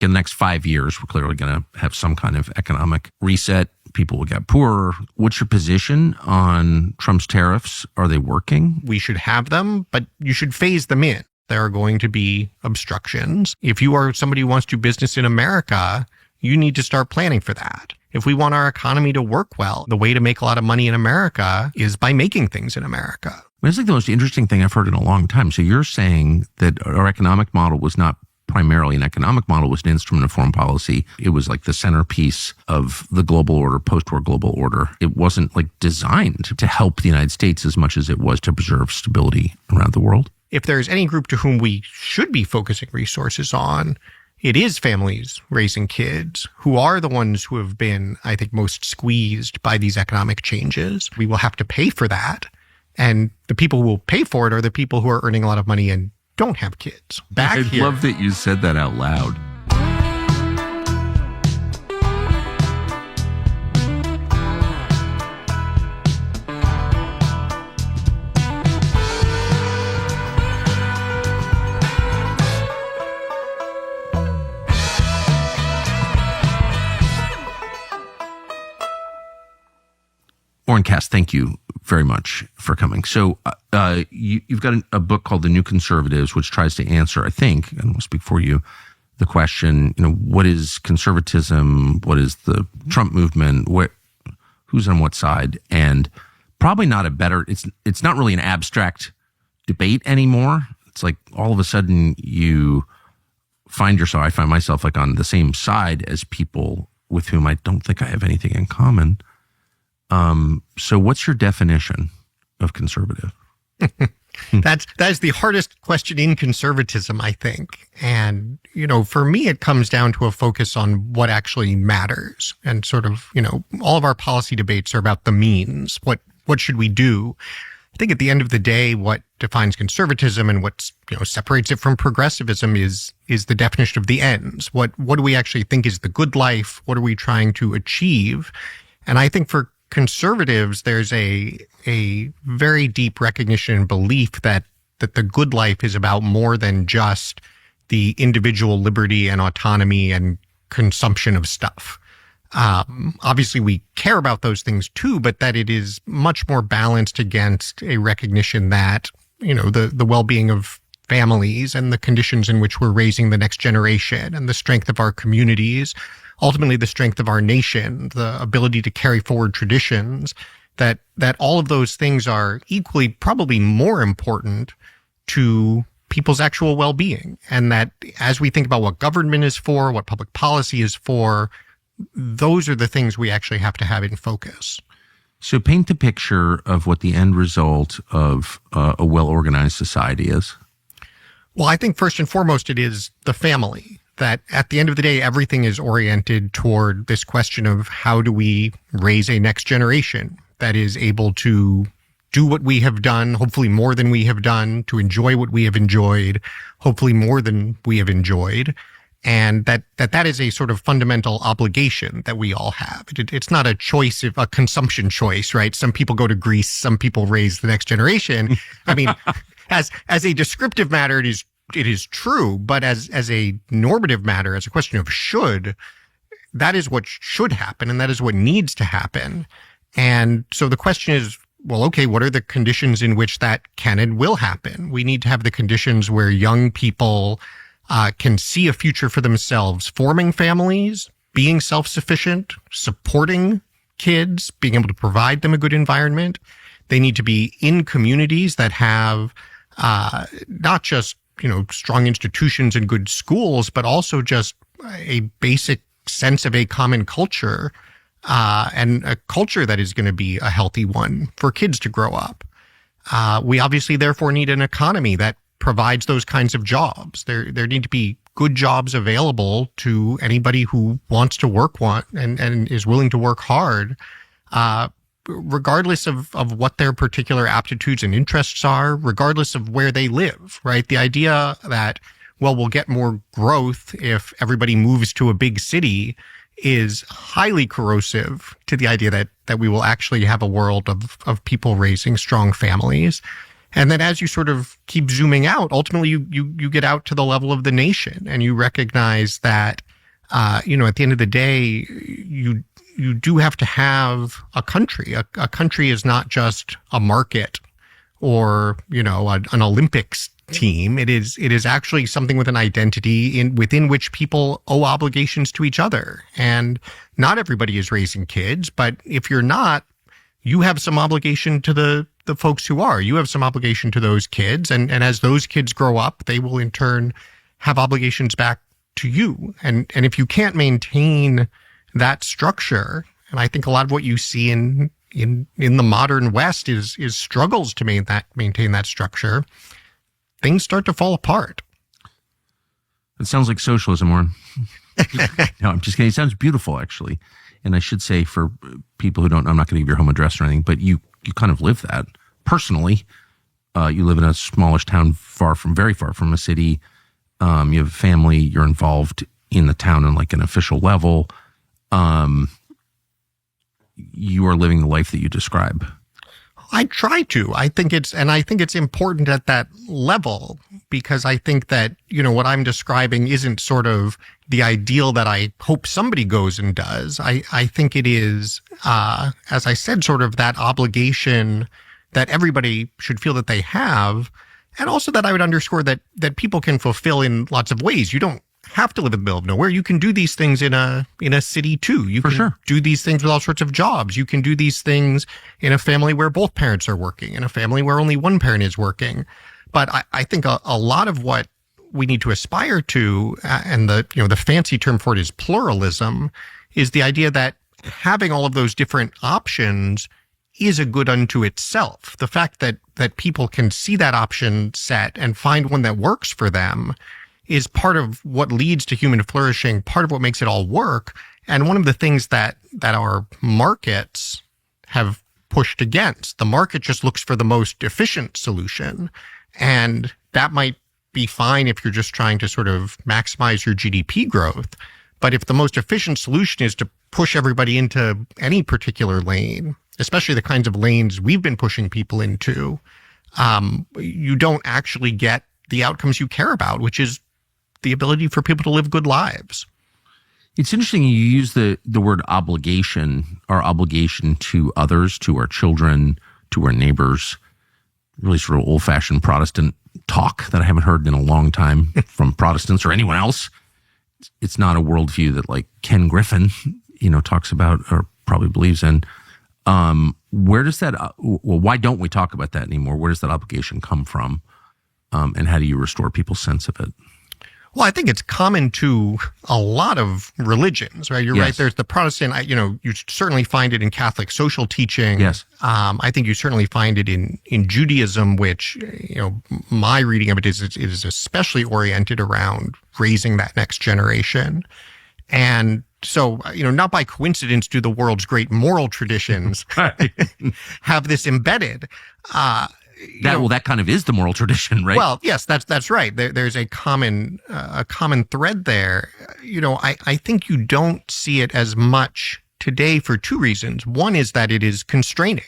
in the next 5 years, we're clearly going to have some kind of economic reset. People will get poorer. What's your position on Trump's tariffs? Are they working? We should have them, but you should phase them in. There are going to be obstructions. If you are somebody who wants to do business in America, you need to start planning for that. If we want our economy to work well, the way to make a lot of money in America is by making things in America. It's like the most interesting thing I've heard in a long time. So you're saying that our economic model was not primarily an economic model, was an instrument of foreign policy. It was like the centerpiece of the global order, post-war global order. It wasn't like designed to help the United States as much as it was to preserve stability around the world. If there's any group to whom we should be focusing resources on, it is families raising kids who are the ones who have been, I think, most squeezed by these economic changes. We will have to pay for that. And the people who will pay for it are the people who are earning a lot of money and don't have kids. I love that you said that out loud. Oren Cass, thank you very much for coming. So you've got a book called The New Conservatives, which tries to answer, I think, and we'll speak for you, the question, what is conservatism? What is the Trump movement? Who's on what side? And probably not it's not really an abstract debate anymore. It's like all of a sudden I find myself like on the same side as people with whom I don't think I have anything in common. So what's your definition of conservative? That's the hardest question in conservatism, I think. And, for me, it comes down to a focus on what actually matters. And sort of, all of our policy debates are about the means. What should we do? I think at the end of the day, what defines conservatism and what, separates it from progressivism is the definition of the ends. What do we actually think is the good life? What are we trying to achieve? And I think for conservatives, there's a very deep recognition and belief that the good life is about more than just the individual liberty and autonomy and consumption of stuff. Obviously, we care about those things too, but that it is much more balanced against a recognition that, the well-being of families and the conditions in which we're raising the next generation and the strength of our communities, ultimately the strength of our nation, the ability to carry forward traditions, that all of those things are equally probably more important to people's actual well-being. And that as we think about what government is for, what public policy is for, those are the things we actually have to have in focus. So paint the picture of what the end result of a well-organized society is. Well, I think first and foremost, it is the family. That at the end of the day, everything is oriented toward this question of how do we raise a next generation that is able to do what we have done, hopefully more than we have done, to enjoy what we have enjoyed, hopefully more than we have enjoyed. And that is a sort of fundamental obligation that we all have. It's not a choice, a consumption choice, right? Some people go to Greece, some people raise the next generation. I mean, as a descriptive matter, it is true, but as a normative matter, as a question of should, that is what should happen, and that is what needs to happen. And so the question is, well, okay, what are the conditions in which that can and will happen? We need to have the conditions where young people can see a future for themselves, forming families, being self-sufficient, supporting kids, being able to provide them a good environment. They need to be in communities that have not just strong institutions and good schools, but also just a basic sense of a common culture, and a culture that is going to be a healthy one for kids to grow up. We obviously therefore need an economy that provides those kinds of jobs. There need to be good jobs available to anybody who wants to work and is willing to work hard, regardless of what their particular aptitudes and interests are, regardless of where they live, right? The idea that, well, we'll get more growth if everybody moves to a big city is highly corrosive to the idea that we will actually have a world of people raising strong families. And then as you sort of keep zooming out, ultimately you get out to the level of the nation and you recognize that At the end of the day, you do have to have a country. A country is not just a market or, an Olympics team. It is actually something with an identity within which people owe obligations to each other. And not everybody is raising kids, but if you're not, you have some obligation to the folks who are. You have some obligation to those kids. And as those kids grow up, they will in turn have obligations back to you. And if you can't maintain that structure, and I think a lot of what you see in the modern West is struggles to maintain that structure, things start to fall apart. It sounds like socialism, Oren. No, I'm just kidding. It sounds beautiful, actually. And I should say, for people who don't know, I'm not going to give your home address or anything, but you kind of live that personally. You live in a smallish town, very far from a city. You have a family. You're involved in the town on like an official level. You are living the life that you describe. I try to. I think it's important at that level, because I think that, what I'm describing isn't sort of the ideal that I hope somebody goes and does. I think it is, as I said, sort of that obligation that everybody should feel that they have. And also that I would underscore that people can fulfill in lots of ways. You don't have to live in the middle of nowhere. You can do these things in a city too. You can do these things with all sorts of jobs. You can do these things in a family where both parents are working, in a family where only one parent is working. But I think a lot of what we need to aspire to, and the fancy term for it is pluralism, is the idea that having all of those different options is a good unto itself. The fact that people can see that option set and find one that works for them is part of what leads to human flourishing, part of what makes it all work. And one of the things that our markets have pushed against. The market just looks for the most efficient solution. And that might be fine if you're just trying to sort of maximize your GDP growth. But if the most efficient solution is to push everybody into any particular lane, especially the kinds of lanes we've been pushing people into, you don't actually get the outcomes you care about, which is the ability for people to live good lives. It's interesting you use the word obligation, our obligation to others, to our children, to our neighbors. Really sort of old-fashioned Protestant talk that I haven't heard in a long time from Protestants or anyone else. It's not a worldview that like Ken Griffin, talks about or probably believes in. Where does that, why don't we talk about that anymore? Where does that obligation come from? And how do you restore people's sense of it? Well, I think it's common to a lot of religions, right? You're right. There's the Protestant, you certainly find it in Catholic social teaching. Yes. I think you certainly find it in Judaism, which, my reading of it is especially oriented around raising that next generation. And so, not by coincidence do the world's great moral traditions have this embedded. That kind of is the moral tradition, right? Well, yes, that's right. There's a common thread there. I think you don't see it as much today for two reasons. One is that it is constraining,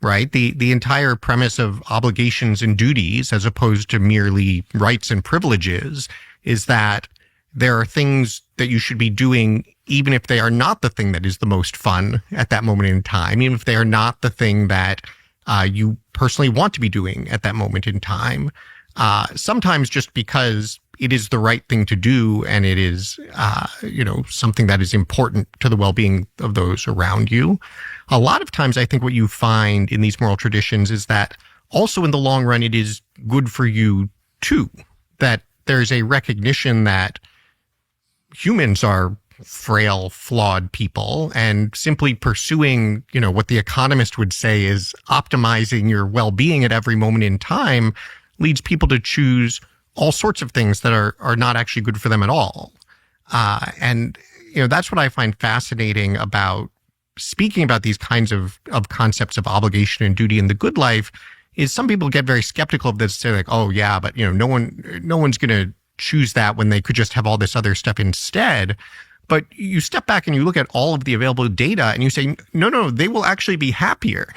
right? The entire premise of obligations and duties, as opposed to merely rights and privileges, is that there are things that you should be doing even if they are not the thing that is the most fun at that moment in time, even if they are not the thing that you personally want to be doing at that moment in time. Sometimes just because it is the right thing to do and it is, something that is important to the well-being of those around you. A lot of times I think what you find in these moral traditions is that also in the long run, it is good for you too, that there's a recognition that humans are frail, flawed people, and simply pursuing, what the economist would say is optimizing your well-being at every moment in time leads people to choose all sorts of things that are not actually good for them at all. And that's what I find fascinating about speaking about these kinds of concepts of obligation and duty in the good life is some people get very skeptical of this, say like, oh yeah, but no one's going to choose that when they could just have all this other stuff instead. But you step back and you look at all of the available data and you say, no, they will actually be happier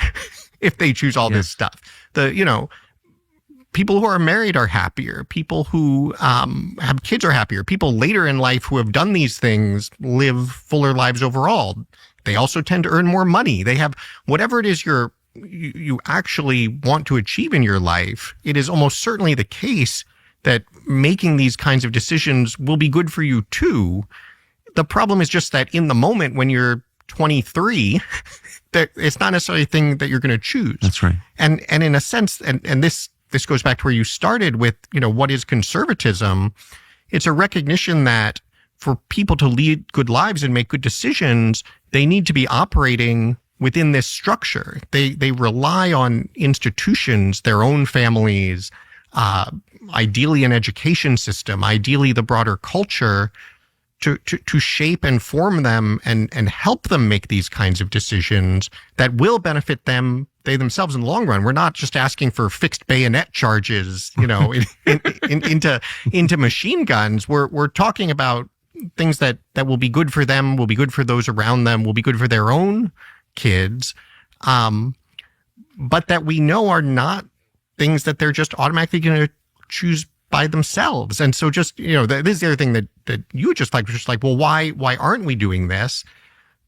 if they choose all this stuff. People who are married are happier. People who have kids are happier. People later in life who have done these things live fuller lives overall. They also tend to earn more money. They have whatever it is you actually want to achieve in your life. It is almost certainly the case that making these kinds of decisions will be good for you too. The problem is just that in the moment when you're 23, that it's not necessarily a thing that you're going to choose. That's right. And in a sense, and this goes back to where you started with, what is conservatism? It's a recognition that for people to lead good lives and make good decisions, they need to be operating within this structure. They rely on institutions, their own families, ideally an education system, ideally the broader culture, to shape and form them and help them make these kinds of decisions that will benefit them, they themselves in the long run. We're not just asking for fixed bayonet charges, into machine guns. We're talking about things that will be good for them, will be good for those around them, will be good for their own kids, but that we know are not things that they're just automatically going to choose by themselves. And so just, this is the other thing that you just like, just like, well, why aren't we doing this?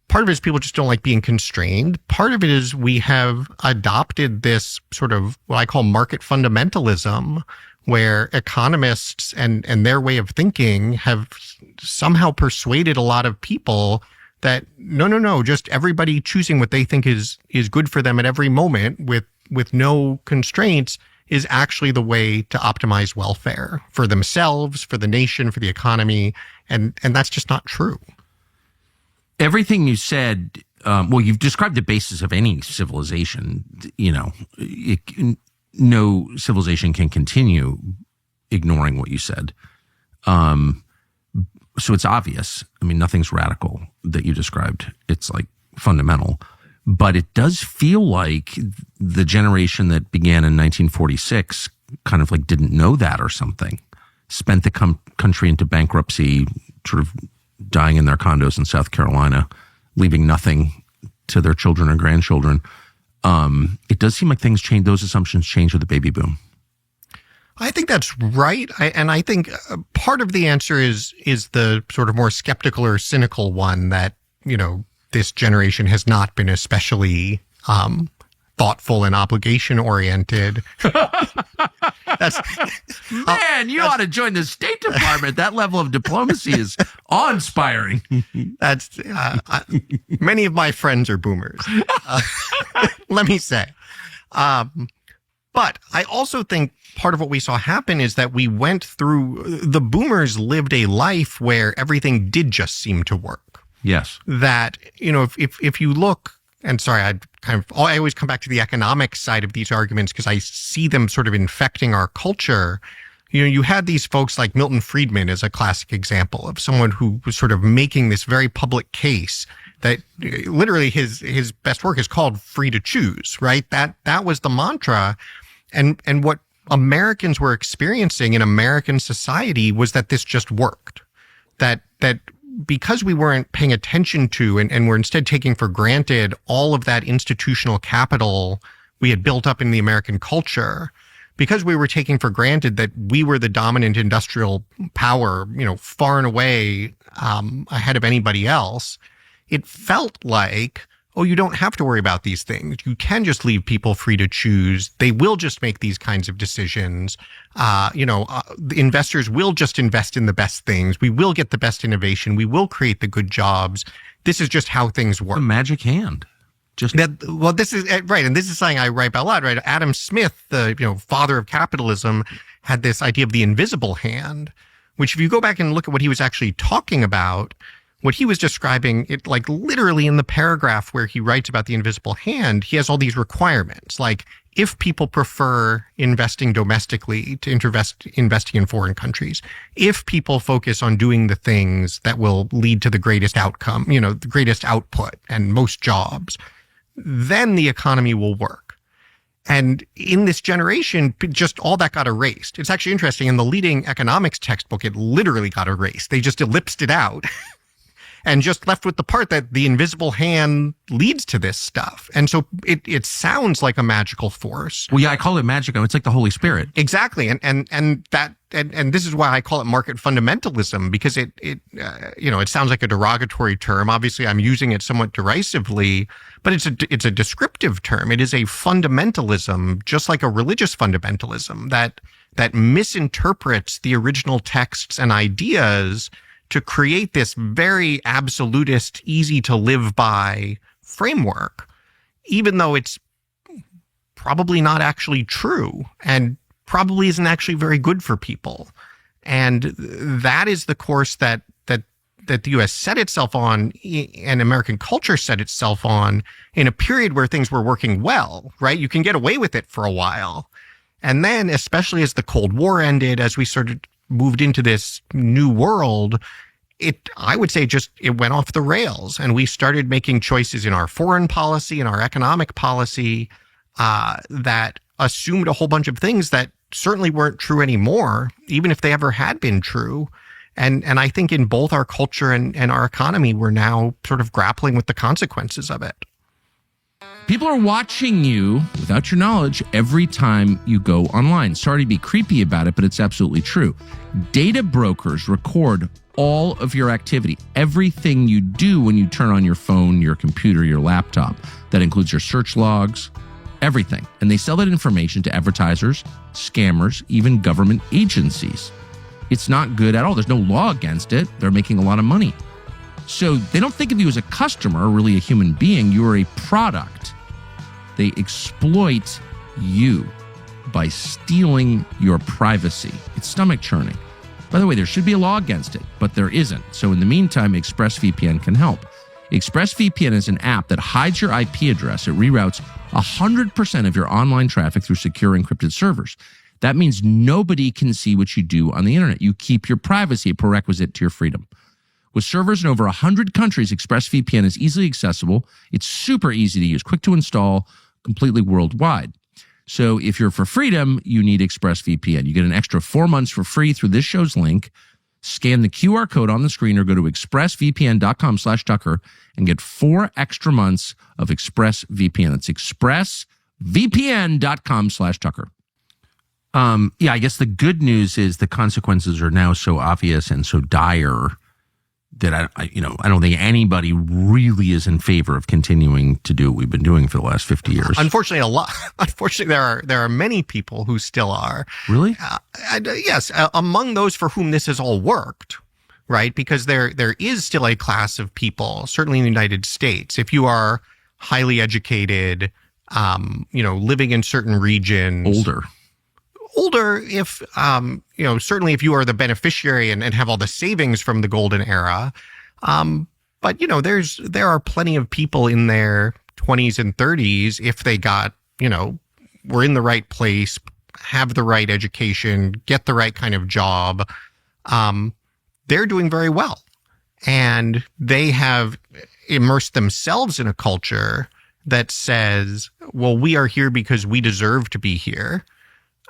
Part of it is people just don't like being constrained. Part of it is we have adopted this sort of what I call market fundamentalism, where economists and their way of thinking have somehow persuaded a lot of people that no, just everybody choosing what they think is good for them at every moment with no constraints is actually the way to optimize welfare for themselves, for the nation, for the economy. And that's just not true. Everything you said, you've described the basis of any civilization. No civilization can continue ignoring what you said. So it's obvious. I mean, nothing's radical that you described. It's like fundamental. But it does feel like the generation that began in 1946 kind of like didn't know that or something, spent the country into bankruptcy, sort of dying in their condos in South Carolina, leaving nothing to their children or grandchildren. It does seem like things change. Those assumptions change with the baby boom. I think that's right. I think part of the answer is the sort of more skeptical or cynical one that, this generation has not been especially thoughtful and obligation oriented. Man, you ought to join the State Department. That level of diplomacy is awe-inspiring. That's many of my friends are boomers. Let me say. But I also think part of what we saw happen is that we went through, the boomers lived a life where everything did just seem to work. Yes. That, if you look, and sorry, I always come back to the economic side of these arguments because I see them sort of infecting our culture. You had these folks like Milton Friedman as a classic example of someone who was sort of making this very public case that literally his best work is called Free to Choose, right? That was the mantra. And what Americans were experiencing in American society was that this just worked. That because we weren't paying attention to and were instead taking for granted all of that institutional capital we had built up in the American culture, because we were taking for granted that we were the dominant industrial power, far and away ahead of anybody else, it felt like, oh, you don't have to worry about these things. You can just leave people free to choose. They will just make these kinds of decisions. The investors will just invest in the best things. We will get the best innovation. We will create the good jobs. This is just how things work. A magic hand. This is right. And this is something I write about a lot, right? Adam Smith, the father of capitalism, had this idea of the invisible hand, which if you go back and look at what he was actually talking about, what he was describing, it like literally in the paragraph where he writes about the invisible hand, he has all these requirements. Like if people prefer investing domestically to investing in foreign countries, if people focus on doing the things that will lead to the greatest outcome, the greatest output and most jobs, then the economy will work. And in this generation, just all that got erased. It's actually interesting. In the leading economics textbook, it literally got erased. They just ellipsed it out. and just left with the part that the invisible hand leads to this stuff. And so it sounds like a magical force. Well, yeah, I call it magic. It's like the Holy Spirit. Exactly. And this is why I call it market fundamentalism, because it sounds like a derogatory term. Obviously, I'm using it somewhat derisively, but it's a descriptive term. It is a fundamentalism, just like a religious fundamentalism that misinterprets the original texts and ideas to create this very absolutist, easy to live by framework, even though it's probably not actually true and probably isn't actually very good for people. And that is the course that the U.S. set itself on, and American culture set itself on, in a period where things were working well, right? You can get away with it for a while. And then, especially as the Cold War ended, as we sort of moved into this new world, I would say it went off the rails, and we started making choices in our foreign policy and our economic policy that assumed a whole bunch of things that certainly weren't true anymore, even if they ever had been true. And I think in both our culture and our economy, we're now sort of grappling with the consequences of it. People are watching you without your knowledge every time you go online. Sorry to be creepy about it, but it's absolutely true. Data brokers record all of your activity, everything you do when you turn on your phone, your computer, your laptop. That includes your search logs, everything. And they sell that information to advertisers, scammers, even government agencies. It's not good at all. There's no law against it. They're making a lot of money. So they don't think of you as a customer, or really a human being. You are a product. They exploit you by stealing your privacy. It's stomach churning. By the way, there should be a law against it, but there isn't. So in the meantime, ExpressVPN can help. ExpressVPN is an app that hides your IP address. It reroutes 100% of your online traffic through secure encrypted servers. That means nobody can see what you do on the internet. You keep your privacy, a prerequisite to your freedom. With servers in over 100 countries, ExpressVPN is easily accessible. It's super easy to use, quick to install, completely worldwide. So if you're for freedom, you need ExpressVPN. You get an extra 4 months for free through this show's link. Scan the QR code on the screen or go to expressvpn.com/Tucker and get 4 extra months of ExpressVPN. That's expressvpn.com/Tucker. Yeah, I guess the good news is the consequences are now so obvious and so dire that I don't think anybody really is in favor of continuing to do what we've been doing for the last 50 years. Unfortunately, there are many people who still are. Really? Yes, among those for whom this has all worked, right? Because there is still a class of people, certainly in the United States, if you are highly educated, living in certain regions, older, if certainly if you are the beneficiary and have all the savings from the golden era, but there are plenty of people in their 20s and 30s, if they were in the right place, have the right education, get the right kind of job, they're doing very well, and they have immersed themselves in a culture that says, well, we are here because we deserve to be here.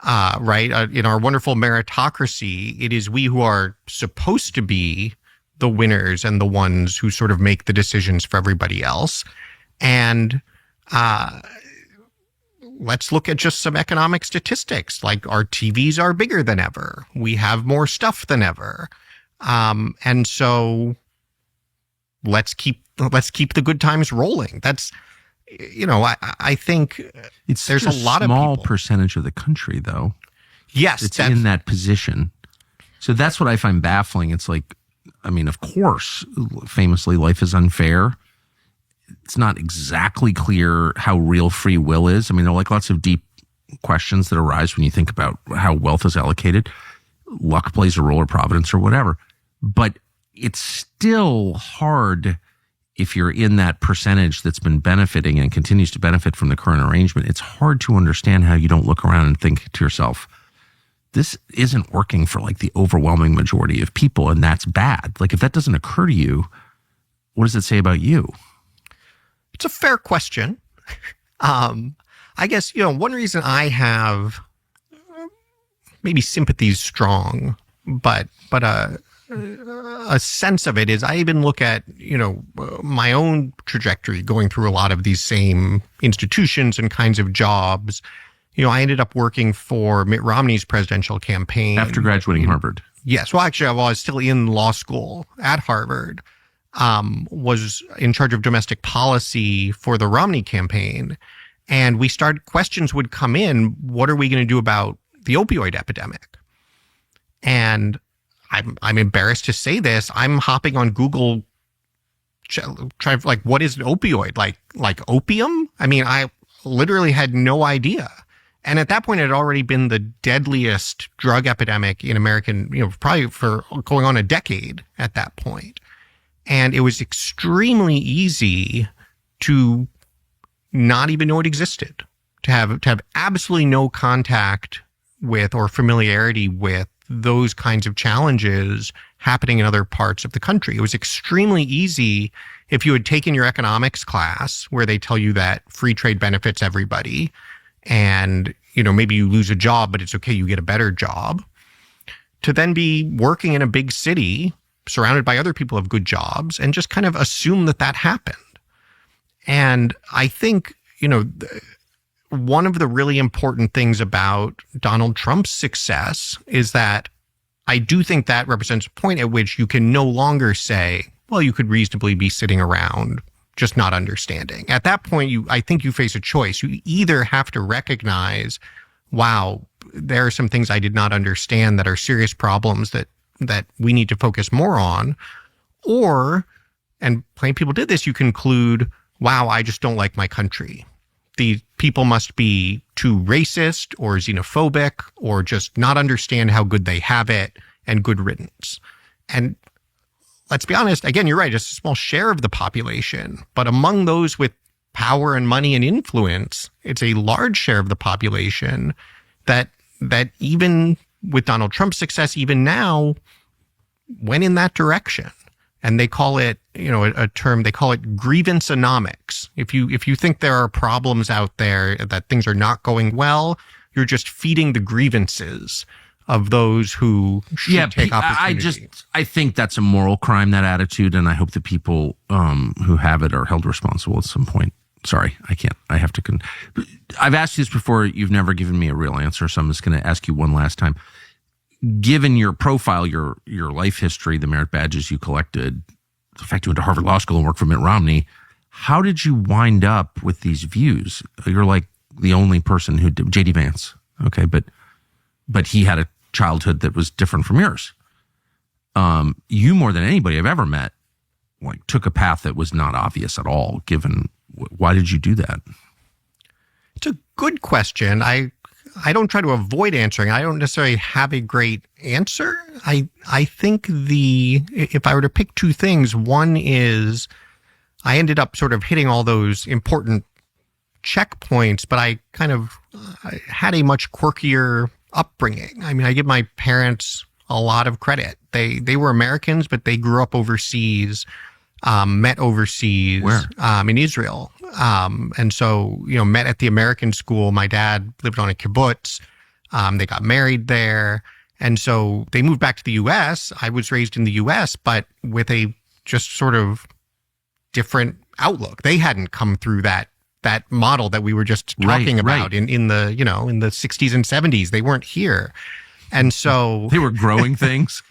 Right? In our wonderful meritocracy, it is we who are supposed to be the winners and the ones who sort of make the decisions for everybody else. And let's look at just some economic statistics. Like, our TVs are bigger than ever. We have more stuff than ever. And so let's keep the good times rolling. That's, I think there's a lot of people. Small percentage of the country, though. Yes, it's in that position. So that's what I find baffling. It's like, of course, famously, life is unfair. It's not exactly clear how real free will is. There are lots of deep questions that arise when you think about how wealth is allocated. Luck plays a role, or providence, or whatever. But it's still hard. If you're in that percentage that's been benefiting and continues to benefit from the current arrangement, it's hard to understand how you don't look around and think to yourself, this isn't working for the overwhelming majority of people, and that's bad. If that doesn't occur to you, what does it say about you? It's a fair question. I guess, one reason I have maybe sympathies strong, but a sense of it is I even look at, my own trajectory going through a lot of these same institutions and kinds of jobs. I ended up working for Mitt Romney's presidential campaign. After graduating Harvard. Yes. Well, actually, I was still in law school at Harvard, was in charge of domestic policy for the Romney campaign. And questions would come in, what are we going to do about the opioid epidemic? And I'm embarrassed to say this. I'm hopping on Google, trying what is an opioid? Like opium? I mean, I literally had no idea. And at that point, it had already been the deadliest drug epidemic in American, probably for going on a decade at that point. And it was extremely easy to not even know it existed, to have absolutely no contact with or familiarity with those kinds of challenges happening in other parts of the country. It was extremely easy if you had taken your economics class where they tell you that free trade benefits everybody and, maybe you lose a job, but it's okay, you get a better job, to then be working in a big city surrounded by other people who have good jobs and just kind of assume that happened. And I think, one of the really important things about Donald Trump's success is that I do think that represents a point at which you can no longer say, well, you could reasonably be sitting around just not understanding. At that point, I think you face a choice. You either have to recognize, wow, there are some things I did not understand that are serious problems that we need to focus more on, or, and plenty of people did this, you conclude, wow, I just don't like my country. The people must be too racist or xenophobic or just not understand how good they have it, and good riddance. And let's be honest, again, you're right, it's a small share of the population, but among those with power and money and influence, it's a large share of the population that even with Donald Trump's success, even now, went in that direction. And they call it, a term, they call it grievanceonomics. If you think there are problems out there, that things are not going well, you're just feeding the grievances of those who should take opportunity. I think that's a moral crime, that attitude, and I hope the people who have it are held responsible at some point. Sorry, I can't. I have to. I've asked you this before. You've never given me a real answer, so I'm just going to ask you one last time. Given your profile, your life history, the merit badges you collected, the fact you went to Harvard Law School and worked for Mitt Romney, how did you wind up with these views? You're like the only person who did. J.D. Vance, okay, but he had a childhood that was different from yours. You, more than anybody I've ever met, took a path that was not obvious at all. Given, why did you do that? It's a good question. I don't try to avoid answering. I don't necessarily have a great answer. I think if I were to pick two things, one is I ended up sort of hitting all those important checkpoints, but I kind of had a much quirkier upbringing. I mean, I give my parents a lot of credit. They were Americans, but they grew up overseas, met overseas. Where? In Israel. And so, met at the American school. My dad lived on a kibbutz. They got married there. And so they moved back to the U.S. I was raised in the U.S., but with a just sort of different outlook. They hadn't come through that model that we were just talking about in the, in the 60s and 70s. They weren't here. And so they were growing things.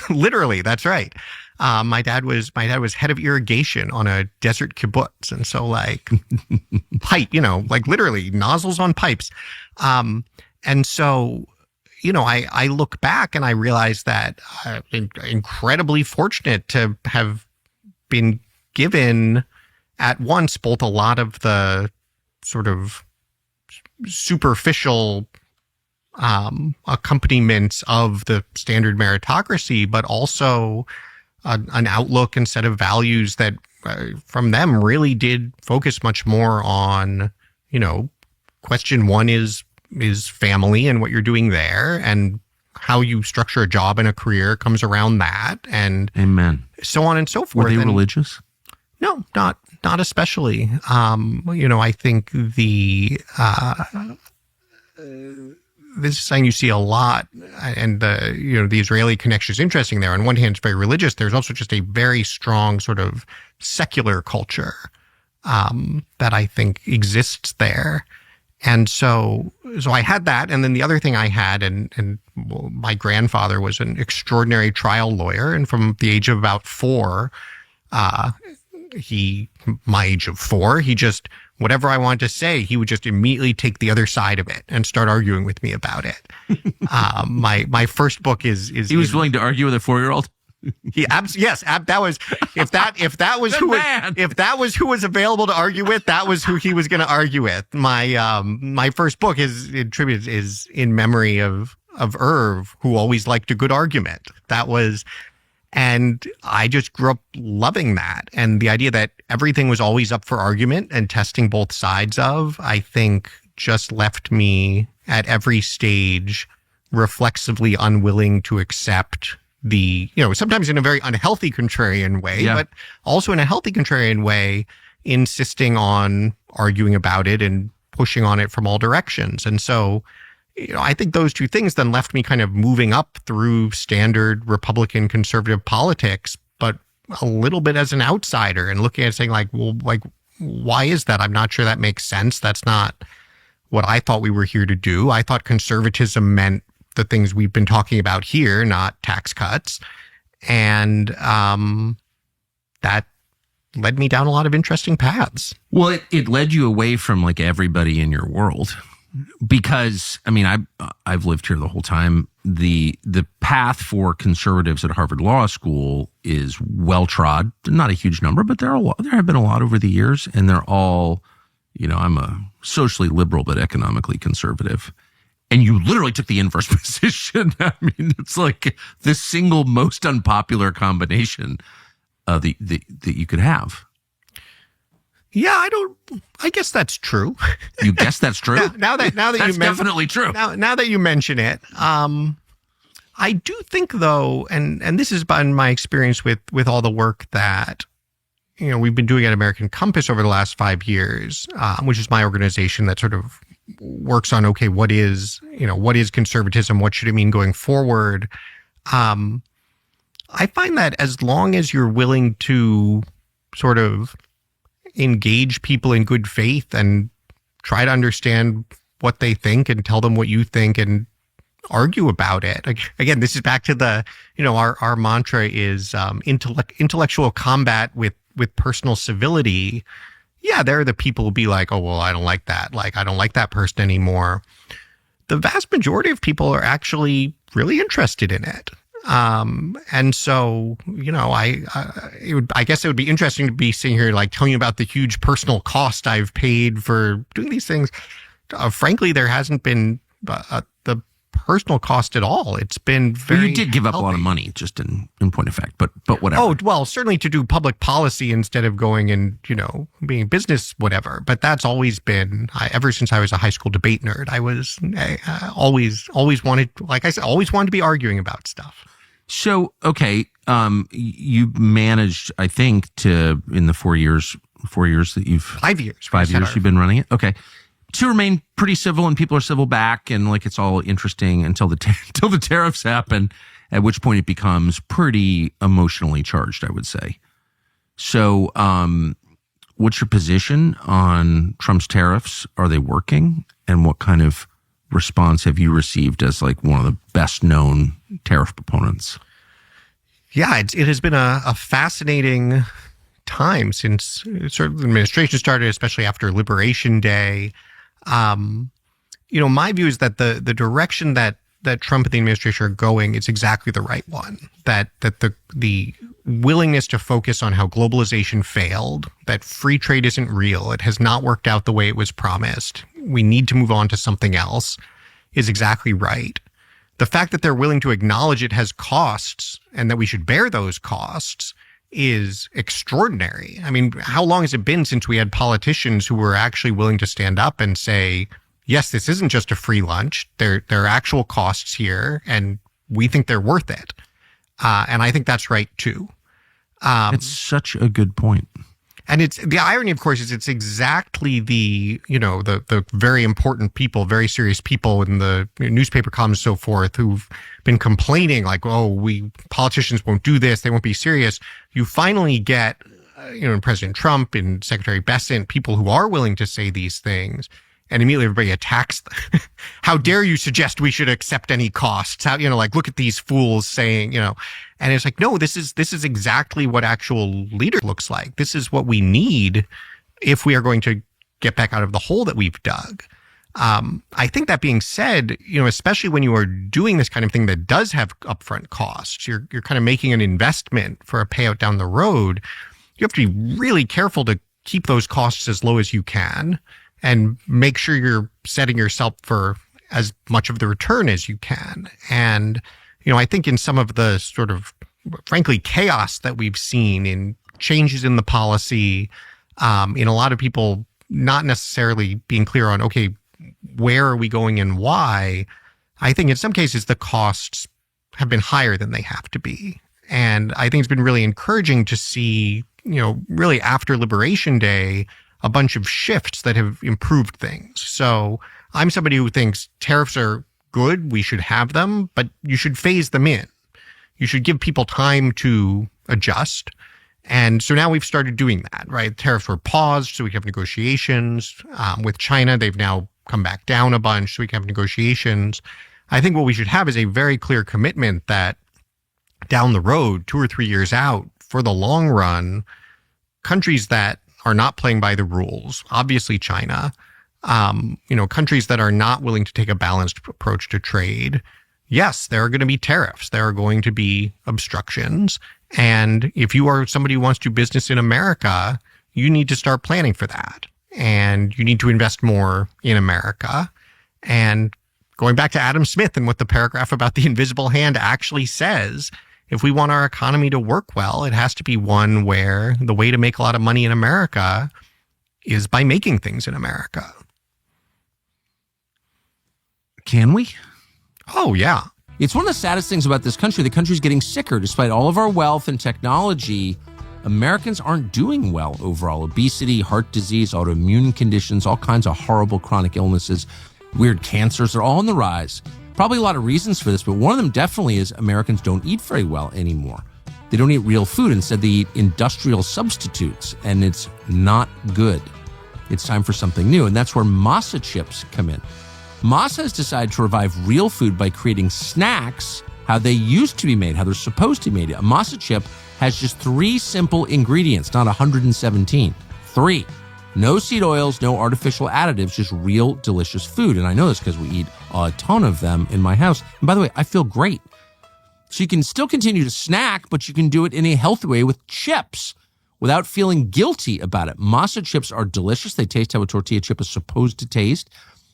Literally, that's right. My dad was head of irrigation on a desert kibbutz. And so pipe, literally nozzles on pipes. And so, I look back and I realize that I've been incredibly fortunate to have been given at once both a lot of the sort of superficial accompaniments of the standard meritocracy, but also an outlook and set of values that from them really did focus much more on, question one is family and what you're doing there, and how you structure a job and a career comes around that, and amen, so on and so forth. Were they religious? No, not especially. I think this is something you see a lot, and the Israeli connection is interesting there. On one hand, it's very religious. There's also just a very strong sort of secular culture that I think exists there. And so I had that. And then the other thing I had, and my grandfather was an extraordinary trial lawyer. And from the age of about 4, my age of 4, he just, whatever I wanted to say, he would just immediately take the other side of it and start arguing with me about it. My first book is he was willing to argue with a 4-year-old. That was if that was who was available to argue with, that was who he was going to argue with. My first book is in memory of Irv, who always liked a good argument. And I just grew up loving that. And the idea that everything was always up for argument and testing both sides of, I think, just left me at every stage reflexively unwilling to accept sometimes in a very unhealthy contrarian way, but also in a healthy contrarian way, insisting on arguing about it and pushing on it from all directions. And so, I think those two things then left me kind of moving up through standard Republican conservative politics, but a little bit as an outsider and looking at it saying why is that? I'm not sure that makes sense. That's not what I thought we were here to do. I thought conservatism meant the things we've been talking about here, not tax cuts. And that led me down a lot of interesting paths. Well, it led you away from everybody in your world. Because, I've lived here the whole time. The path for conservatives at Harvard Law School is well trod. Not a huge number, but there have been a lot over the years, and they're all, I'm a socially liberal but economically conservative. And you literally took the inverse position. It's like the single most unpopular combination that you could have. Yeah, I guess that's true. You guess that's true? now that that's definitely true. Now that you mention it, I do think though, and this has been my experience with all the work that, we've been doing at American Compass over the last 5 years, which is my organization that sort of works on, okay, what is conservatism? What should it mean going forward? I find that as long as you're willing to sort of engage people in good faith and try to understand what they think and tell them what you think and argue about it. Again, this is back to the, our mantra is intellectual combat with personal civility. Yeah, there are the people who be like, oh, well, I don't like that. I don't like that person anymore. The vast majority of people are actually really interested in it. And so, I guess it would be interesting to be sitting here telling you about the huge personal cost I've paid for doing these things. Frankly, there hasn't been the personal cost at all. It's been very. Well, you did give up a lot of money, just in point of fact, but whatever. Oh, well, certainly to do public policy instead of going and being business, whatever. But that's always been ever since I was a high school debate nerd. I was always wanted, like I said, always wanted to be arguing about stuff. So, okay, you managed, I think, in the 4 years that you've 5 years, 5 years you've been running it. Okay, to remain pretty civil, and people are civil back, and it's all interesting until the tariffs happen, at which point it becomes pretty emotionally charged, I would say. So, what's your position on Trump's tariffs? Are they working, and what kind of response have you received as one of the best known tariff proponents? Yeah, it has been a fascinating time since sort of the administration started, especially after Liberation Day. My view is that the direction that Trump and the administration are going is exactly the right one. That the willingness to focus on how globalization failed, that free trade isn't real, it has not worked out the way it was promised, we need to move on to something else, is exactly right. The fact that they're willing to acknowledge it has costs and that we should bear those costs is extraordinary. How long has it been since we had politicians who were actually willing to stand up and say, yes, this isn't just a free lunch. There are actual costs here, and we think they're worth it. And I think that's right, too. It's such a good point. And it's the irony, of course, is it's exactly the very important people, very serious people in the newspaper columns and so forth who've been complaining like, oh, politicians won't do this. They won't be serious. You finally get, President Trump and Secretary Bessent, people who are willing to say these things. And immediately everybody attacks them. How dare you suggest we should accept any costs? How, look at these fools saying, and it's like, no, this is exactly what actual leader looks like. This is what we need if we are going to get back out of the hole that we've dug. I think that being said, especially when you are doing this kind of thing that does have upfront costs, you're kind of making an investment for a payout down the road. You have to be really careful to keep those costs as low as you can and make sure you're setting yourself for as much of the return as you can. And, I think in some of the sort of, frankly, chaos that we've seen in changes in the policy, in a lot of people not necessarily being clear on, okay, where are we going and why? I think in some cases the costs have been higher than they have to be. And I think it's been really encouraging to see, really after Liberation Day, a bunch of shifts that have improved things. So I'm somebody who thinks tariffs are good. We should have them, but you should phase them in. You should give people time to adjust. And so now we've started doing that, right? Tariffs were paused so we can have negotiations. With China, they've now come back down a bunch so we can have negotiations. I think what we should have is a very clear commitment that down the road, 2 or 3 years out, for the long run, countries that are not playing by the rules, obviously China, countries that are not willing to take a balanced approach to trade, yes, there are going to be tariffs. There are going to be obstructions. And if you are somebody who wants to do business in America, you need to start planning for that. And you need to invest more in America. And going back to Adam Smith and what the paragraph about the invisible hand actually says, if we want our economy to work well, it has to be one where the way to make a lot of money in America is by making things in America. Can we? Oh, yeah. It's one of the saddest things about this country. The country's getting sicker. Despite all of our wealth and technology, Americans aren't doing well overall. Obesity, heart disease, autoimmune conditions, all kinds of horrible chronic illnesses, weird cancers, they're all on the rise. Probably a lot of reasons for this, but one of them definitely is Americans don't eat very well anymore. They don't eat real food. Instead, they eat industrial substitutes, and it's not good. It's time for something new, and that's where Masa chips come in. Masa has decided to revive real food by creating snacks how they used to be made, how they're supposed to be made. A Masa chip has just 3 simple ingredients, not 117. 3. No seed oils, no artificial additives, just real delicious food. And I know this because we eat a ton of them in my house. And by the way, I feel great. So you can still continue to snack, but you can do it in a healthy way with chips without feeling guilty about it. Masa chips are delicious. They taste how a tortilla chip is supposed to taste.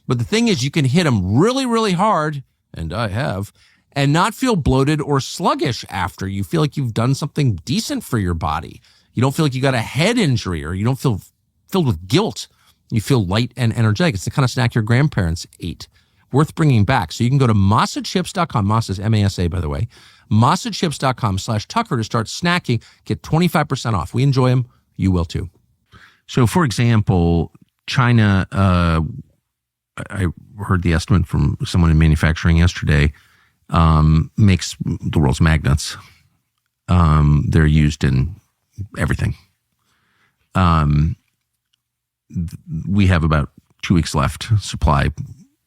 But the thing is, you can hit them really, really hard, and I have, and not feel bloated or sluggish after. You feel like you've done something decent for your body. You don't feel like you got a head injury, or you don't feel filled with guilt. You feel light and energetic. It's the kind of snack your grandparents ate. Worth bringing back. So you can go to masachips.com. Masa's M-A-S-A, by the way. masachips.com/Tucker to start snacking. Get 25% off. We enjoy them. You will too. So, for example, China, I heard the estimate from someone in manufacturing yesterday, makes the world's magnets. They're used in everything. We have about 2 weeks left supply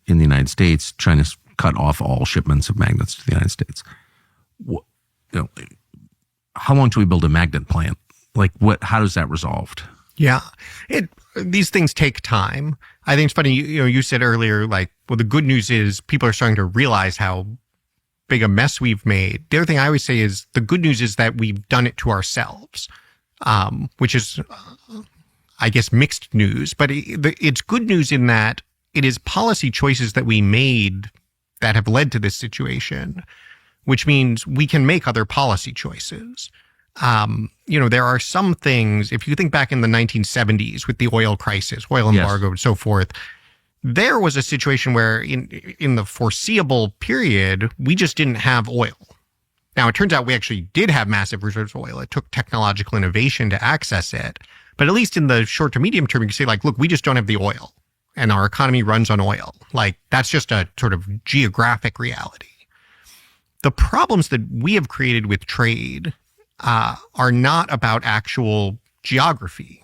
in the United States. China's cut off all shipments of magnets to the United States. How long do we build a magnet plant? Like, how does that resolved? Yeah, these things take time. I think it's funny, you said earlier, like, well, the good news is people are starting to realize how big a mess we've made. The other thing I always say is the good news is that we've done it to ourselves, which is, I guess, mixed news. But it's good news in that it is policy choices that we made that have led to this situation, which means we can make other policy choices. There are some things, if you think back in the 1970s with the oil crisis, oil embargo, and so forth, there was a situation where in the foreseeable period, we just didn't have oil. Now, it turns out we actually did have massive reserves of oil. It took technological innovation to access it. But at least in the short to medium term, you can say, like, look, we just don't have the oil and our economy runs on oil. Like, that's just a sort of geographic reality. The problems that we have created with trade are not about actual geography,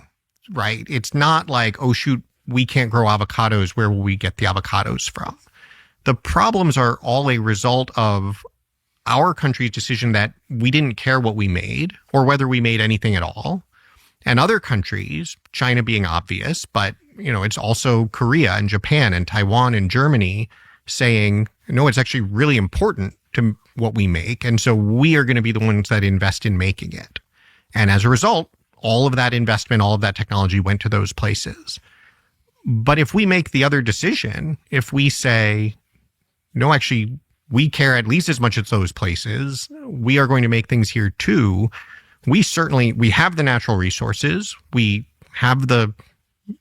right? It's not like, oh, shoot, we can't grow avocados. Where will we get the avocados from? The problems are all a result of our country's decision that we didn't care what we made or whether we made anything at all. And other countries, China being obvious, but it's also Korea and Japan and Taiwan and Germany saying, no, it's actually really important to what we make. And so we are going to be the ones that invest in making it. And as a result, all of that investment, all of that technology went to those places. But if we make the other decision, if we say, no, actually, we care at least as much as those places, we are going to make things here too. We have the natural resources. We have the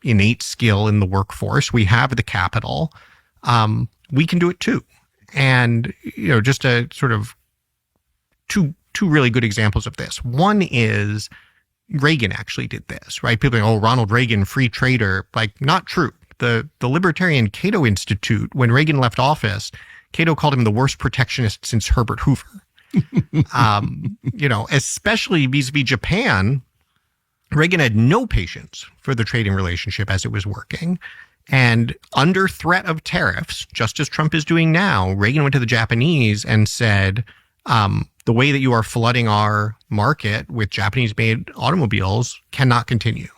innate skill in the workforce. We have the capital. We can do it too. And, just a sort of two really good examples of this. One is Reagan actually did this, right? People think, oh, Ronald Reagan, free trader. Like, not true. The Libertarian Cato Institute, when Reagan left office, Cato called him the worst protectionist since Herbert Hoover. Especially vis-a-vis Japan, Reagan had no patience for the trading relationship as it was working. And under threat of tariffs, just as Trump is doing now, Reagan went to the Japanese and said, the way that you are flooding our market with Japanese-made automobiles cannot continue.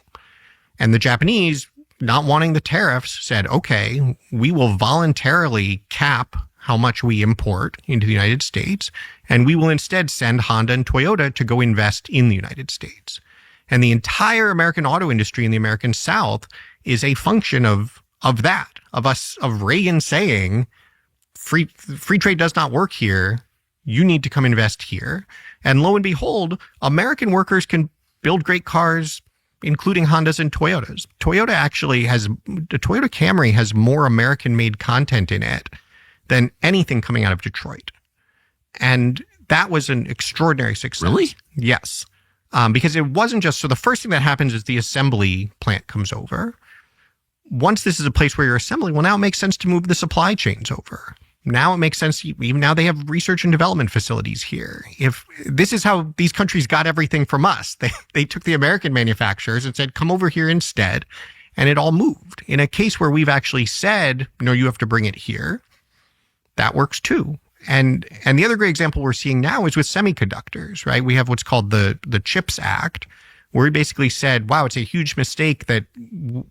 And the Japanese, not wanting the tariffs, said, okay, we will voluntarily cap how much we import into the United States, and we will instead send Honda and Toyota to go invest in the United States. And the entire American auto industry in the American South is a function of Reagan saying, free trade does not work here. You need to come invest here. And lo and behold, American workers can build great cars, including Hondas and Toyotas. The Toyota Camry has more American-made content in it than anything coming out of Detroit. And that was an extraordinary success. Really? Yes. Because it wasn't just, so the first thing that happens is the assembly plant comes over. Once this is a place where you're assembling, well, now it makes sense to move the supply chains over. Now it makes sense, even now they have research and development facilities here. If this is how these countries got everything from us, they took the American manufacturers and said, come over here instead. And it all moved. In a case where we've actually said, no, you have to bring it here, that works too. And the other great example we're seeing now is with semiconductors, right? We have what's called the CHIPS Act, where we basically said, wow, it's a huge mistake that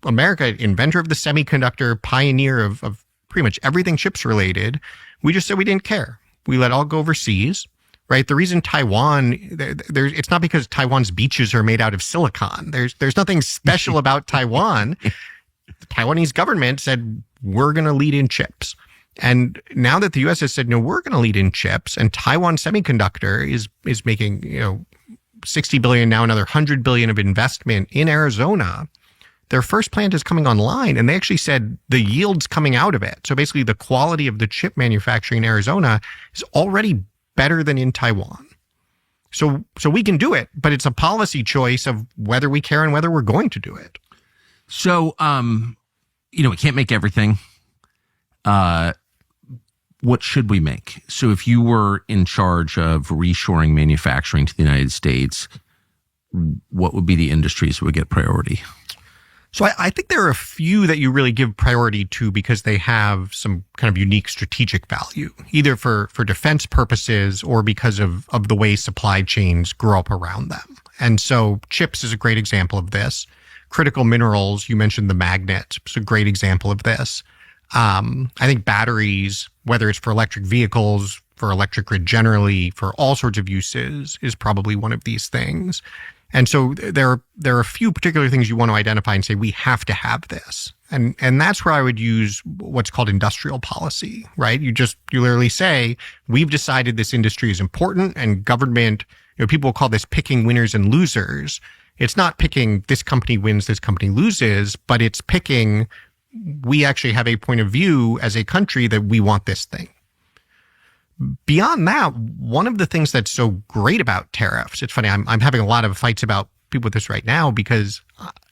America, inventor of the semiconductor, pioneer of pretty much everything chips related, we just said we didn't care. We let it all go overseas, right? The reason Taiwan, it's not because Taiwan's beaches are made out of silicon. There's nothing special about Taiwan. The Taiwanese government said, we're going to lead in chips. And now that the U.S. has said, no, we're going to lead in chips, and Taiwan Semiconductor is making, $60 billion, now another $100 billion of investment in Arizona, their first plant is coming online, and they actually said the yields coming out of it. So basically the quality of the chip manufacturing in Arizona is already better than in Taiwan. So we can do it, but it's a policy choice of whether we care and whether we're going to do it. So, we can't make everything. What should we make? So if you were in charge of reshoring manufacturing to the United States, what would be the industries that would get priority? So I think there are a few that you really give priority to because they have some kind of unique strategic value, either for defense purposes or because of the way supply chains grow up around them. And so chips is a great example of this. Critical minerals, you mentioned the magnet, it's a great example of this. I think batteries, whether it's for electric vehicles, for electric grid generally, for all sorts of uses, is probably one of these things. And so there are a few particular things you want to identify and say, we have to have this. And that's where I would use what's called industrial policy, right? You literally say, we've decided this industry is important, and government, people will call this picking winners and losers. It's not picking this company wins, this company loses, but it's picking, we actually have a point of view as a country that we want this thing. Beyond that, one of the things that's so great about tariffs, it's funny, I'm having a lot of fights about people with this right now because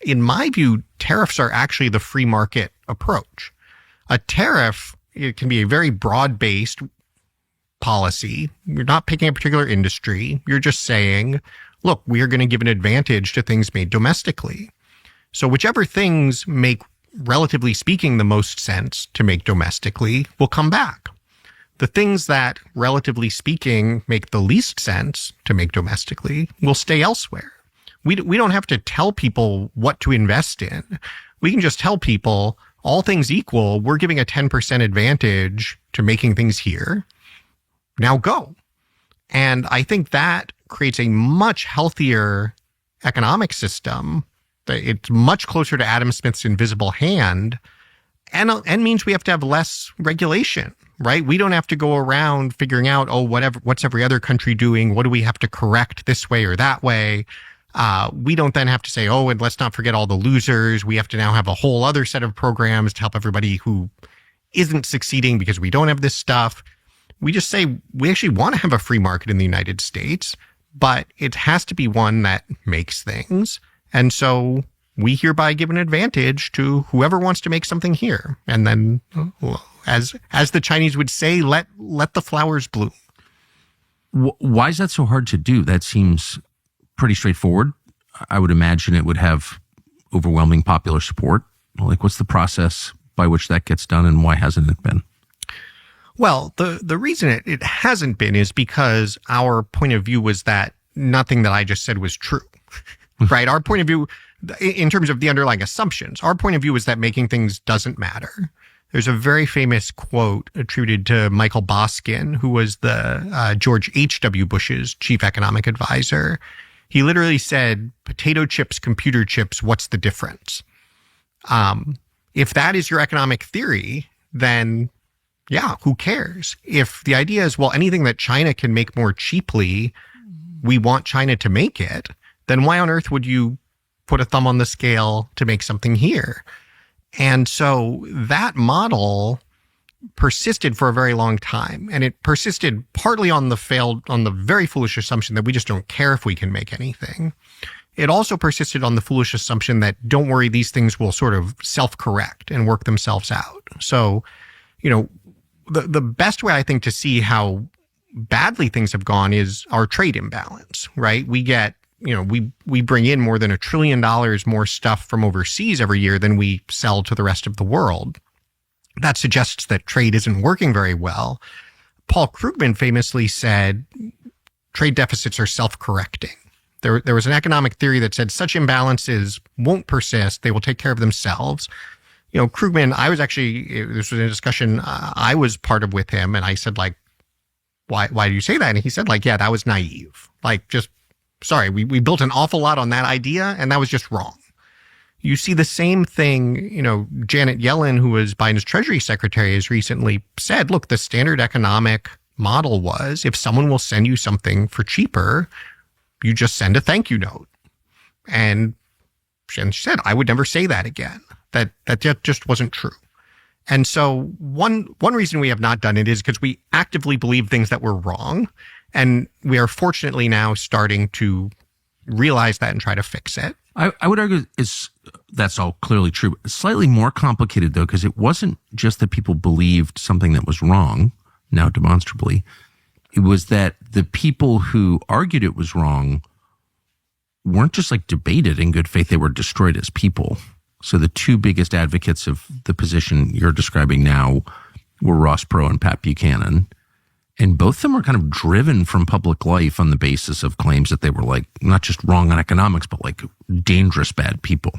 in my view, tariffs are actually the free market approach. A tariff, it can be a very broad-based policy. You're not picking a particular industry. You're just saying, look, we are going to give an advantage to things made domestically. So whichever things make, relatively speaking, the most sense to make domestically will come back. The things that, relatively speaking, make the least sense to make domestically will stay elsewhere. We don't have to tell people what to invest in. We can just tell people, all things equal, we're giving a 10% advantage to making things here. Now go. And I think that creates a much healthier economic system. It's much closer to Adam Smith's invisible hand and means we have to have less regulation, right? We don't have to go around figuring out, what's every other country doing? What do we have to correct this way or that way? We don't then have to say, and let's not forget all the losers. We have to now have a whole other set of programs to help everybody who isn't succeeding because we don't have this stuff. We just say we actually want to have a free market in the United States, but it has to be one that makes things. And so we hereby give an advantage to whoever wants to make something here. And then, as the Chinese would say, let the flowers bloom. Why is that so hard to do? That seems pretty straightforward. I would imagine it would have overwhelming popular support. Like, what's the process by which that gets done, and why hasn't it been? Well, the reason it hasn't been is because our point of view was that nothing that I just said was true, right? Our point of view, in terms of the underlying assumptions, our point of view is that making things doesn't matter. There's a very famous quote attributed to Michael Boskin, who was the George H.W. Bush's chief economic advisor. He literally said, potato chips, computer chips, what's the difference? If that is your economic theory, then yeah, who cares? If the idea is, well, anything that China can make more cheaply, we want China to make it, then why on earth would you put a thumb on the scale to make something here? And so that model persisted for a very long time. And it persisted partly on the very foolish assumption that we just don't care if we can make anything. It also persisted on the foolish assumption that, don't worry, these things will sort of self-correct and work themselves out. So, the best way I think to see how badly things have gone is our trade imbalance, right? We get, we bring in more than $1 trillion more stuff from overseas every year than we sell to the rest of the world. That suggests that trade isn't working very well. Paul Krugman famously said, trade deficits are self-correcting. There was an economic theory that said such imbalances won't persist. They will take care of themselves. Krugman, this was a discussion I was part of with him, and I said, why do you say that? And he said, yeah, that was naive. Sorry, we built an awful lot on that idea, and that was just wrong. You see the same thing, Janet Yellen, who was Biden's Treasury Secretary, has recently said, look, the standard economic model was, if someone will send you something for cheaper, you just send a thank you note. And she said, I would never say that again. That just wasn't true. And so one reason we have not done it is because we actively believe things that were wrong. And we are fortunately now starting to realize that and try to fix it. I would argue that's all clearly true. It's slightly more complicated, though, because it wasn't just that people believed something that was wrong, now demonstrably. It was that the people who argued it was wrong weren't just debated in good faith. They were destroyed as people. So the two biggest advocates of the position you're describing now were Ross Perot and Pat Buchanan. And both of them were kind of driven from public life on the basis of claims that they were not just wrong on economics, but dangerous bad people.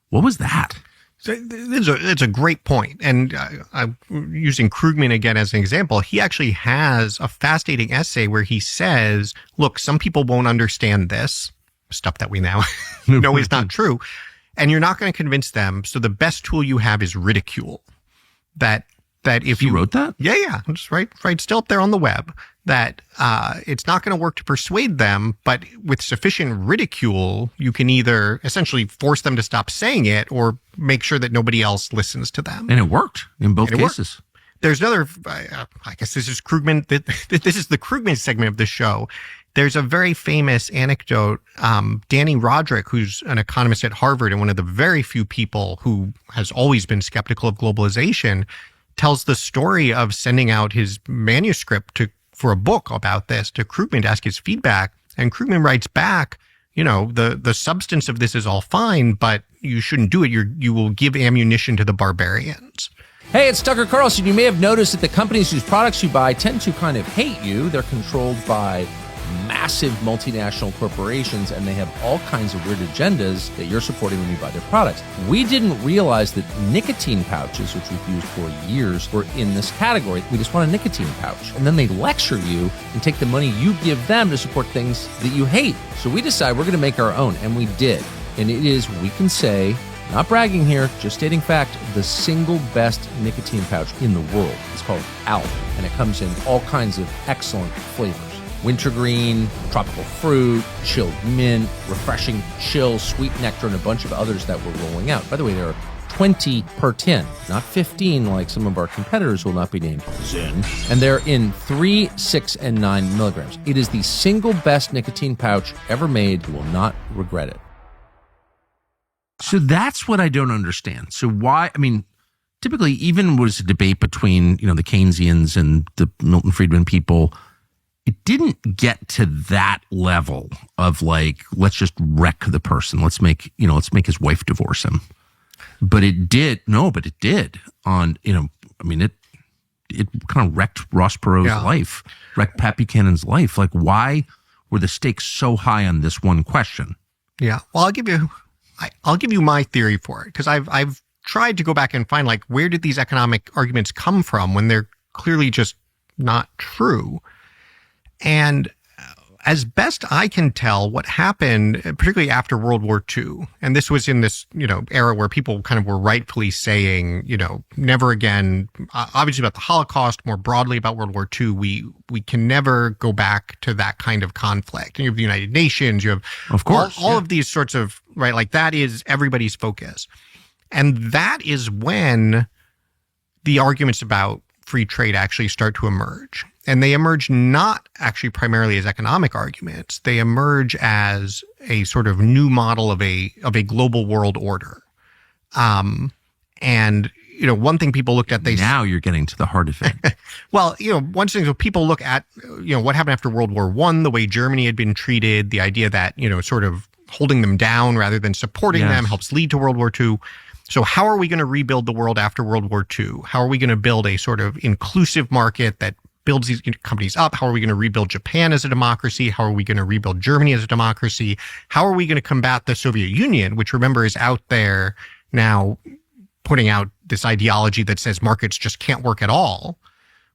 What was that? So it's a great point. And I'm using Krugman again as an example. He actually has a fascinating essay where he says, look, some people won't understand this stuff that we now know is not true. And you're not going to convince them. So the best tool you have is ridicule. That if you wrote that? Yeah. Just right still up there on the web. That it's not going to work to persuade them, but with sufficient ridicule, you can either essentially force them to stop saying it or make sure that nobody else listens to them. And it worked in both cases. there's another, I guess this is Krugman, this is the Krugman segment of the show. There's a very famous anecdote. Danny Roderick, who's an economist at Harvard and one of the very few people who has always been skeptical of globalization, tells the story of sending out his manuscript for a book about this to Krugman to ask his feedback. And Krugman writes back, the substance of this is all fine, but you shouldn't do it. You will give ammunition to the barbarians. Hey, it's Tucker Carlson. You may have noticed that the companies whose products you buy tend to kind of hate you. They're controlled by massive multinational corporations, and they have all kinds of weird agendas that you're supporting when you buy their products. We didn't realize that nicotine pouches, which we've used for years, were in this category. We just want a nicotine pouch. And then they lecture you and take the money you give them to support things that you hate. So we decided we're going to make our own, and we did. And it is, we can say, not bragging here, just stating fact, the single best nicotine pouch in the world. It's called ALP, and it comes in all kinds of excellent flavors. Wintergreen, tropical fruit, chilled mint, refreshing chill, sweet nectar, and a bunch of others that we're rolling out. By the way, there are 20 per tin, not 15 like some of our competitors who will not be named. Zin. And they're in 3, 6, and 9 milligrams. It is the single best nicotine pouch ever made. You will not regret it. So that's what I don't understand. So why, typically even was a debate between, the Keynesians and the Milton Friedman people, it didn't get to that level of let's just wreck the person. Let's make his wife divorce him. But it did. No, but it did on, it kind of wrecked Ross Perot's life, wrecked Pat Buchanan's life. Why were the stakes so high on this one question? Yeah. Well, I'll give you my theory for it, because I've tried to go back and find where did these economic arguments come from when they're clearly just not true. And as best I can tell, what happened, particularly after World War II, and this was in this, era where people kind of were rightfully saying, never again, obviously about the Holocaust, more broadly about World War II, we can never go back to that kind of conflict. And you have the United Nations, you have, of course, all of these sorts of, right, that is everybody's focus. And that is when the arguments about free trade actually start to emerge. And they emerge not actually primarily as economic arguments. They emerge as a sort of new model of a global world order. And, one thing people looked at, now you're getting to the heart of it. Well, one thing, so people look at, what happened after World War I, the way Germany had been treated, the idea that, sort of holding them down rather than supporting them helps lead to World War II. So how are we going to rebuild the world after World War II? How are we going to build a sort of inclusive market that builds these companies up? How are we going to rebuild Japan as a democracy? How are we going to rebuild Germany as a democracy? How are we going to combat the Soviet Union, which, remember, is out there now putting out this ideology that says markets just can't work at all?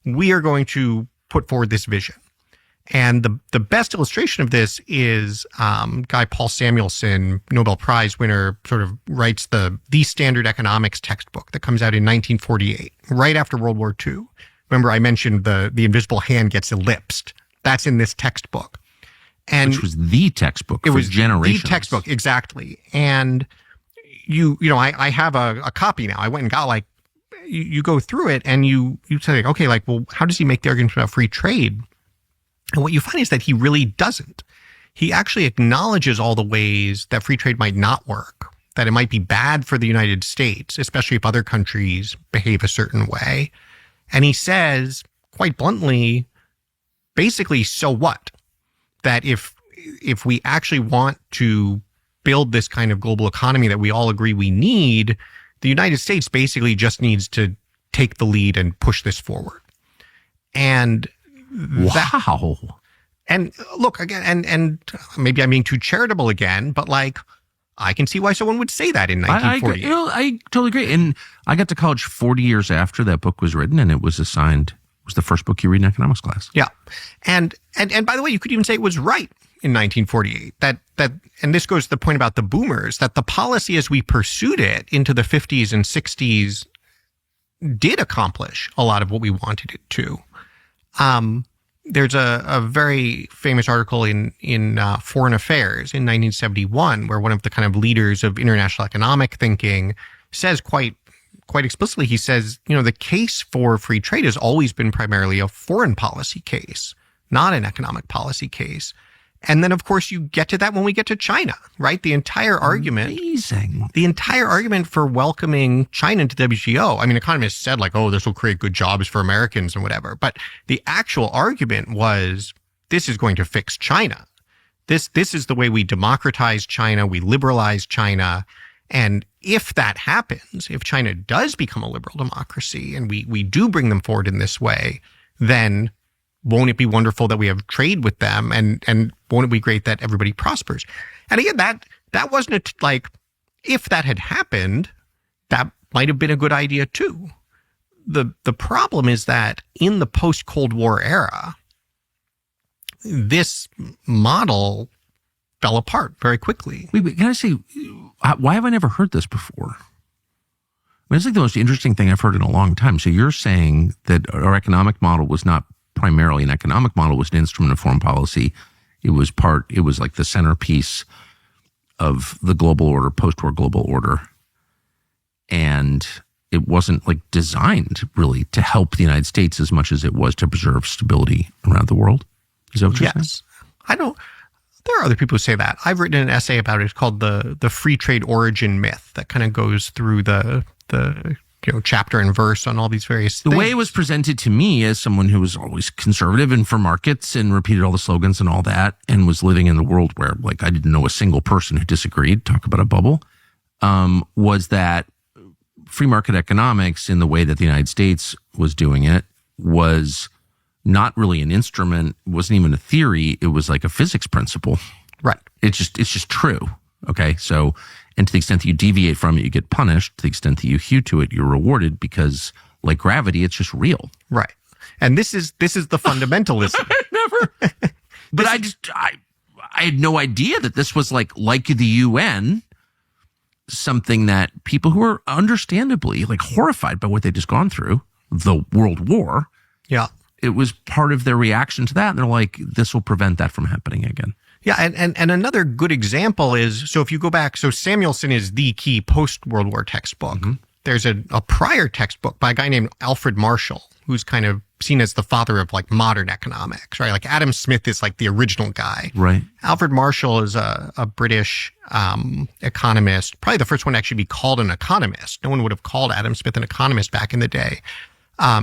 We are going to put forward this vision. And the best illustration of this is guy Paul Samuelson, Nobel Prize winner, sort of writes the Standard Economics textbook that comes out in 1948, right after World War II. Remember, I mentioned the invisible hand gets ellipsed. That's in this textbook. And which was the textbook for generations. The textbook, exactly. And I have a copy now. I went and got you go through it and you say, okay, well, how does he make the argument about free trade? And what you find is that he really doesn't. He actually acknowledges all the ways that free trade might not work, that it might be bad for the United States, especially if other countries behave a certain way. And he says, quite bluntly, basically, so what? That if we actually want to build this kind of global economy that we all agree we need, the United States basically just needs to take the lead and push this forward. And wow. And look, again, and maybe I'm being too charitable again, but I can see why someone would say that in 1948. I totally agree. And I got to college 40 years after that book was written, and it was the first book you read in economics class. Yeah. And by the way, you could even say it was right in 1948. That and this goes to the point about the boomers, that the policy as we pursued it into the 50s and 60s did accomplish a lot of what we wanted it to. There's a very famous article in Foreign Affairs in 1971 where one of the kind of leaders of international economic thinking says quite quite explicitly, he says, the case for free trade has always been primarily a foreign policy case, not an economic policy case. And then, of course, you get to that when we get to China, right? The entire argument for welcoming China into WTO. I mean, economists said like, oh, this will create good jobs for Americans and whatever. But the actual argument was, this is going to fix China. This is the way we democratize China, we liberalize China. And if that happens, if China does become a liberal democracy and we do bring them forward in this way, then won't it be wonderful that we have trade with them? And won't it be great that everybody prospers? And again, that wasn't like, if that had happened, that might have been a good idea too. The problem is that in the post-Cold War era, this model fell apart very quickly. Wait, can I say, why have I never heard this before? I mean, it's like the most interesting thing I've heard in a long time. So you're saying that our economic model was not primarily an economic model, was an instrument of foreign policy. It was like the centerpiece of the global order, post-war global order. And it wasn't like designed really to help the United States as much as it was to preserve stability around the world. Is that what you're saying? There are other people who say that. I've written an essay about it. It's called the free trade origin myth that kind of goes through the chapter and verse on all these various things. The way it was presented to me as someone who was always conservative and for markets and repeated all the slogans and all that, and was living in the world where like I didn't know a single person who disagreed, talk about a bubble, was that free market economics in the way that the United States was doing it was not really an instrument, wasn't even a theory. It was like a physics principle. Right. It's just true. Okay. So, and to the extent that you deviate from it, you get punished. To the extent that you hew to it, you're rewarded because like gravity, it's just real. Right. And this is the fundamentalism. But I had no idea that this was like the UN, something that people who are understandably like horrified by what they'd just gone through, the World War. Yeah. It was part of their reaction to that. And they're like, this will prevent that from happening again. Yeah. And another good example is, so if you go back, so Samuelson is the key post-World War textbook. Mm-hmm. There's a prior textbook by a guy named Alfred Marshall, who's kind of seen as the father of like modern economics, right? Like Adam Smith is like the original guy. Right. Alfred Marshall is a British economist, probably the first one to actually be called an economist. No one would have called Adam Smith an economist back in the day.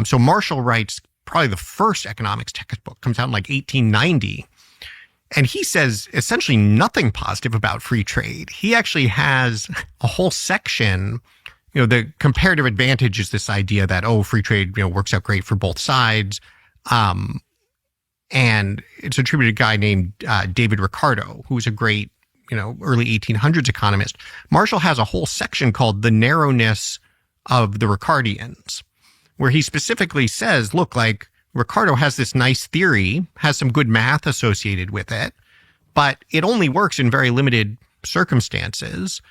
So Marshall writes probably the first economics textbook, comes out in like 1890. And he says essentially nothing positive about free trade. He actually has a whole section, the comparative advantage is this idea that, free trade, works out great for both sides. And it's attributed to a guy named David Ricardo, who's a great, early 1800s economist. Marshall has a whole section called The Narrowness of the Ricardians, where he specifically says, look, like Ricardo has this nice theory, has some good math associated with it, but it only works in very limited circumstances.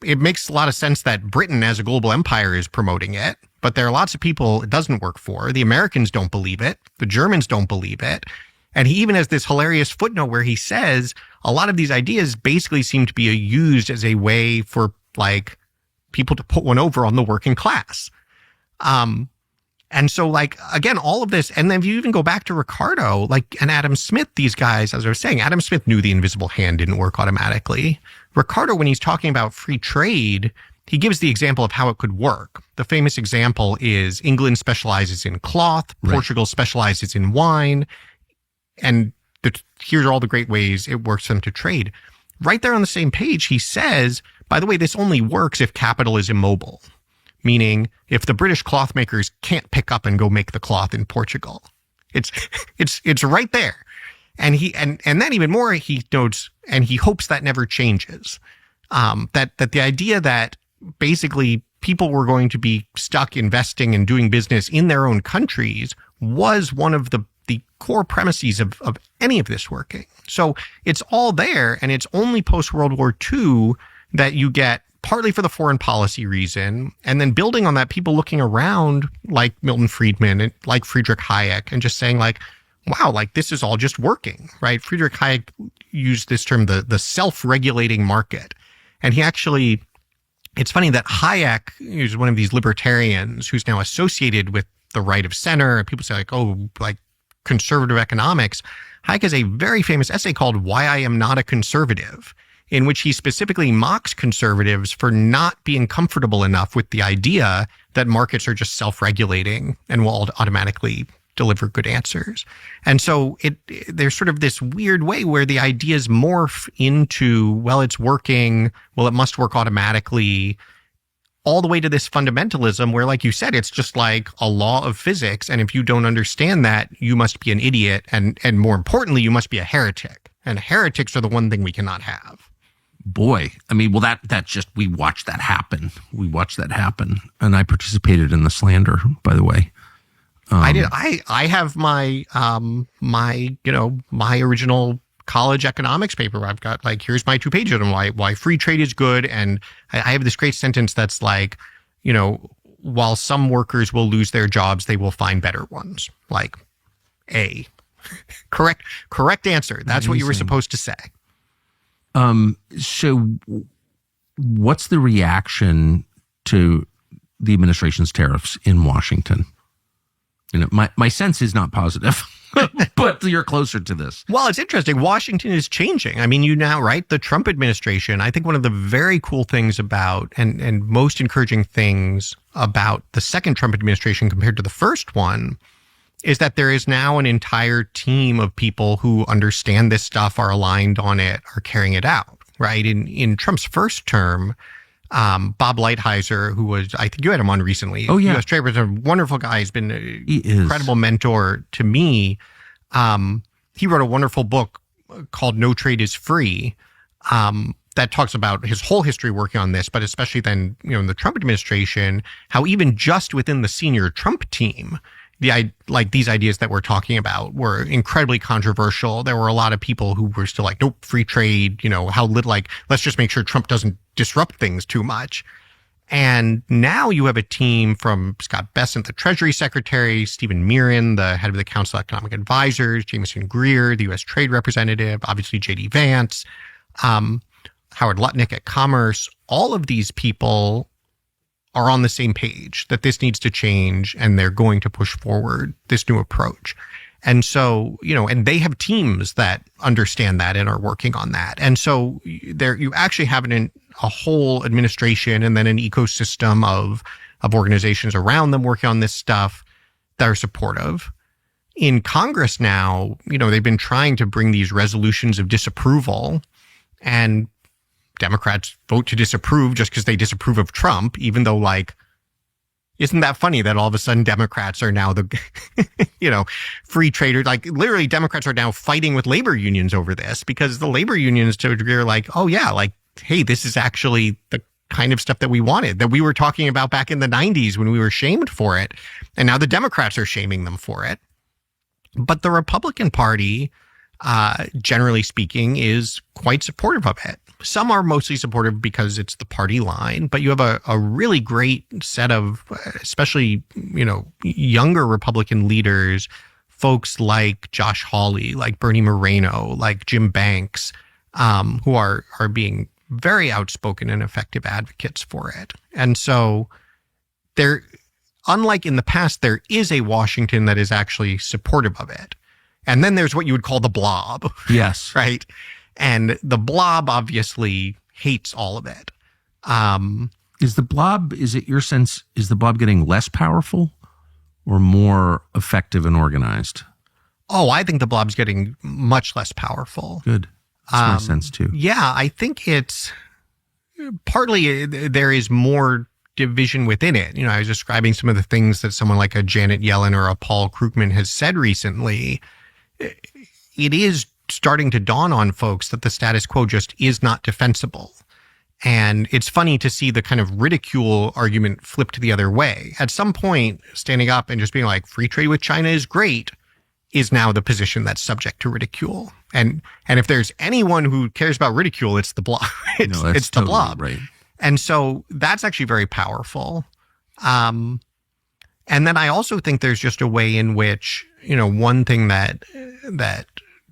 It makes a lot of sense that Britain as a global empire is promoting it, but there are lots of people it doesn't work for. The Americans don't believe it. The Germans don't believe it. And he even has this hilarious footnote where he says a lot of these ideas basically seem to be used as a way for like people to put one over on the working class. And so like, again, all of this, and then if you even go back to Ricardo, like, and Adam Smith, these guys, as I was saying, Adam Smith knew the invisible hand didn't work automatically. Ricardo, when he's talking about free trade, he gives the example of how it could work. The famous example is England specializes in cloth, right. Portugal specializes in wine, and here's all the great ways it works for them to trade. Right there on the same page, he says, by the way, this only works if capital is immobile. Meaning, if the British cloth makers can't pick up and go make the cloth in Portugal, it's right there. And then even more, he notes, and he hopes that never changes. That the idea that basically people were going to be stuck investing and doing business in their own countries was one of the core premises of any of this working. So it's all there, and it's only post-World War II that you get, partly for the foreign policy reason, and then building on that, people looking around like Milton Friedman and like Friedrich Hayek and just saying like, wow, like this is all just working, right? Friedrich Hayek used this term, the self-regulating market. And he actually it's funny that Hayek is one of these libertarians who's now associated with the right of center. And people say like, oh, like conservative economics. Hayek has a very famous essay called Why I Am Not a Conservative, in which he specifically mocks conservatives for not being comfortable enough with the idea that markets are just self-regulating and will automatically deliver good answers. And so there's sort of this weird way where the ideas morph into, well, it's working, well, it must work automatically, all the way to this fundamentalism where, like you said, it's just like a law of physics. And if you don't understand that, you must be an idiot. And more importantly, you must be a heretic. And heretics are the one thing we cannot have. Boy, I mean, well, that just, we watched that happen. And I participated in the slander, by the way. I did. I have my my original college economics paper. I've got like, here's my 2 pages on why free trade is good. And I have this great sentence that's like, while some workers will lose their jobs, they will find better ones. Like A. Correct answer. That's what you were supposed to say. So what's the reaction to the administration's tariffs in Washington? My sense is not positive, but you're closer to this. Well, it's interesting. Washington is changing. I mean, right? The Trump administration, I think one of the very cool things about and most encouraging things about the second Trump administration compared to the first one is that there is now an entire team of people who understand this stuff, are aligned on it, are carrying it out, right? In Trump's first term, Bob Lighthizer, who was, I think you had him on recently. Oh, yeah. U.S. Trade Representative, wonderful guy. He's been an incredible mentor to me. He wrote a wonderful book called No Trade is Free that talks about his whole history working on this, but especially then, in the Trump administration, how even just within the senior Trump team, these ideas that we're talking about were incredibly controversial. There were a lot of people who were still like, nope, free trade, how little, let's just make sure Trump doesn't disrupt things too much. And now you have a team from Scott Bessent, the Treasury Secretary, Stephen Miran, the head of the Council of Economic Advisors, Jameson Greer, the U.S. Trade Representative, obviously J.D. Vance, Howard Lutnick at Commerce. All of these people are on the same page that this needs to change, and they're going to push forward this new approach. And so, and they have teams that understand that and are working on that. And so you actually have a whole administration and then an ecosystem of organizations around them working on this stuff that are supportive. In Congress now, they've been trying to bring these resolutions of disapproval, and Democrats vote to disapprove just because they disapprove of Trump, even though, isn't that funny that all of a sudden Democrats are now the, free traders? Literally Democrats are now fighting with labor unions over this because the labor unions to a degree are like, oh yeah, hey, this is actually the kind of stuff that we wanted, that we were talking about back in the 90s when we were shamed for it. And now the Democrats are shaming them for it. But the Republican Party, generally speaking, is quite supportive of it. Some are mostly supportive because it's the party line, but you have a really great set of, especially, younger Republican leaders, folks like Josh Hawley, like Bernie Moreno, like Jim Banks, who are being very outspoken and effective advocates for it. And so unlike in the past, there is a Washington that is actually supportive of it. And then there's what you would call the blob. Yes. Right? And the blob obviously hates all of it. Is it your sense, is the blob getting less powerful or more effective and organized? Oh, I think the blob's getting much less powerful. Good. That's my sense too. Yeah, I think it's partly there is more division within it. I was describing some of the things that someone like a Janet Yellen or a Paul Krugman has said recently. It is starting to dawn on folks that the status quo just is not defensible. And it's funny to see the kind of ridicule argument flip to the other way. At some point, standing up and just being like, free trade with China is great, is now the position that's subject to ridicule. And if there's anyone who cares about ridicule, it's the blob. It's the totally blob. Right. And so that's actually very powerful. And then I also think there's just a way in which, one thing that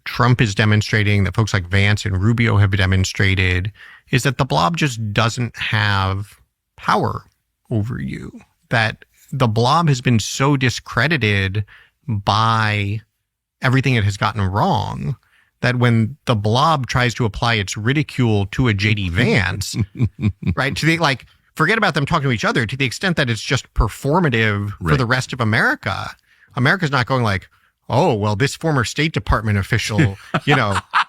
Trump is demonstrating, that folks like Vance and Rubio have demonstrated, is that the blob just doesn't have power over you, that the blob has been so discredited by everything it has gotten wrong that when the blob tries to apply its ridicule to a JD Vance, right, to the, like, forget about them talking to each other, to the extent that it's just performative for the rest of America, America's not going like, oh, well, this former State Department official,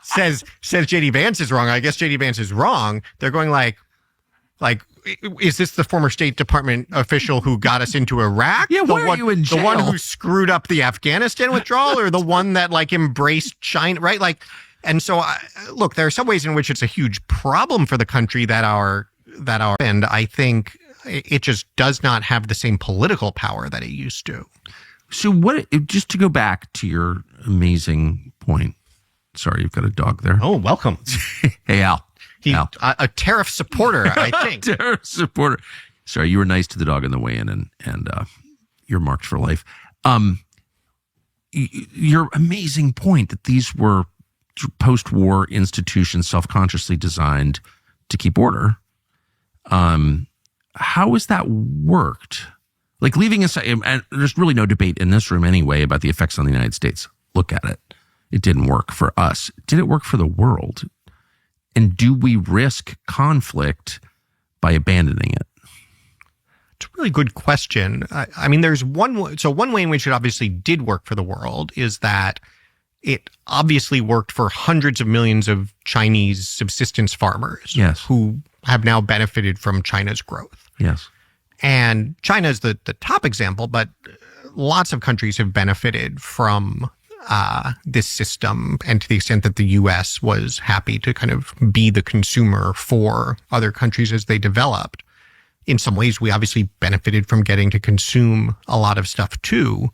says JD Vance is wrong. I guess JD Vance is wrong. They're going like, is this the former State Department official who got us into Iraq? Yeah, why are you in jail? The one who screwed up the Afghanistan withdrawal, or the one that like embraced China, right? Like, and so look, there are some ways in which it's a huge problem for the country and I think it just does not have the same political power that it used to. So just to go back to your amazing point. Sorry, you've got a dog there. Oh, welcome. Hey, Al. He's a Tariff supporter, I think. Tariff supporter. Sorry, you were nice to the dog on the way in, and you're marked for life. Your amazing point that these were post-war institutions self-consciously designed to keep order. How has that worked? Like, leaving aside, and there's really no debate in this room anyway about the effects on the United States. Look at it. It didn't work for us. Did it work for the world? And do we risk conflict by abandoning it? It's a really good question. I mean, there's one way in which it obviously did work for the world is that it obviously worked for hundreds of millions of Chinese subsistence farmers, yes, who have now benefited from China's growth. Yes. And China is the top example, but lots of countries have benefited from this system, and to the extent that the U.S. was happy to kind of be the consumer for other countries as they developed. In some ways, we obviously benefited from getting to consume a lot of stuff too.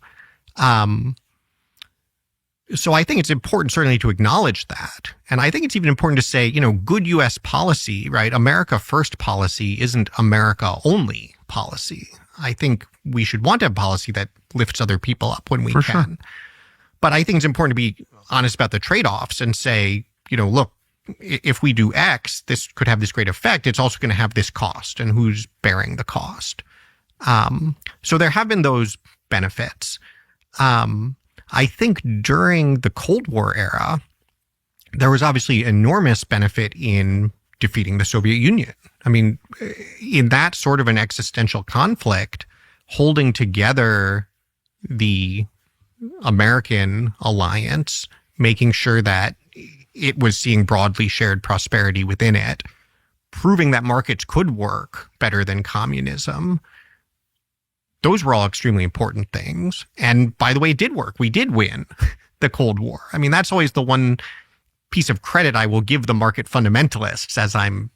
So I think it's important certainly to acknowledge that. And I think it's even important to say, good U.S. policy, right? America first policy isn't America only policy. I think we should want to have policy that lifts other people up when we can. Sure. But I think it's important to be honest about the trade-offs and say, look, if we do X, this could have this great effect. It's also going to have this cost, and who's bearing the cost? So there have been those benefits. I think during the Cold War era, there was obviously enormous benefit in defeating the Soviet Union. I mean, in that sort of an existential conflict, holding together the American alliance, making sure that it was seeing broadly shared prosperity within it, proving that markets could work better than communism. Those were all extremely important things. And by the way, it did work. We did win the Cold War. I mean, that's always the one piece of credit I will give the market fundamentalists as I'm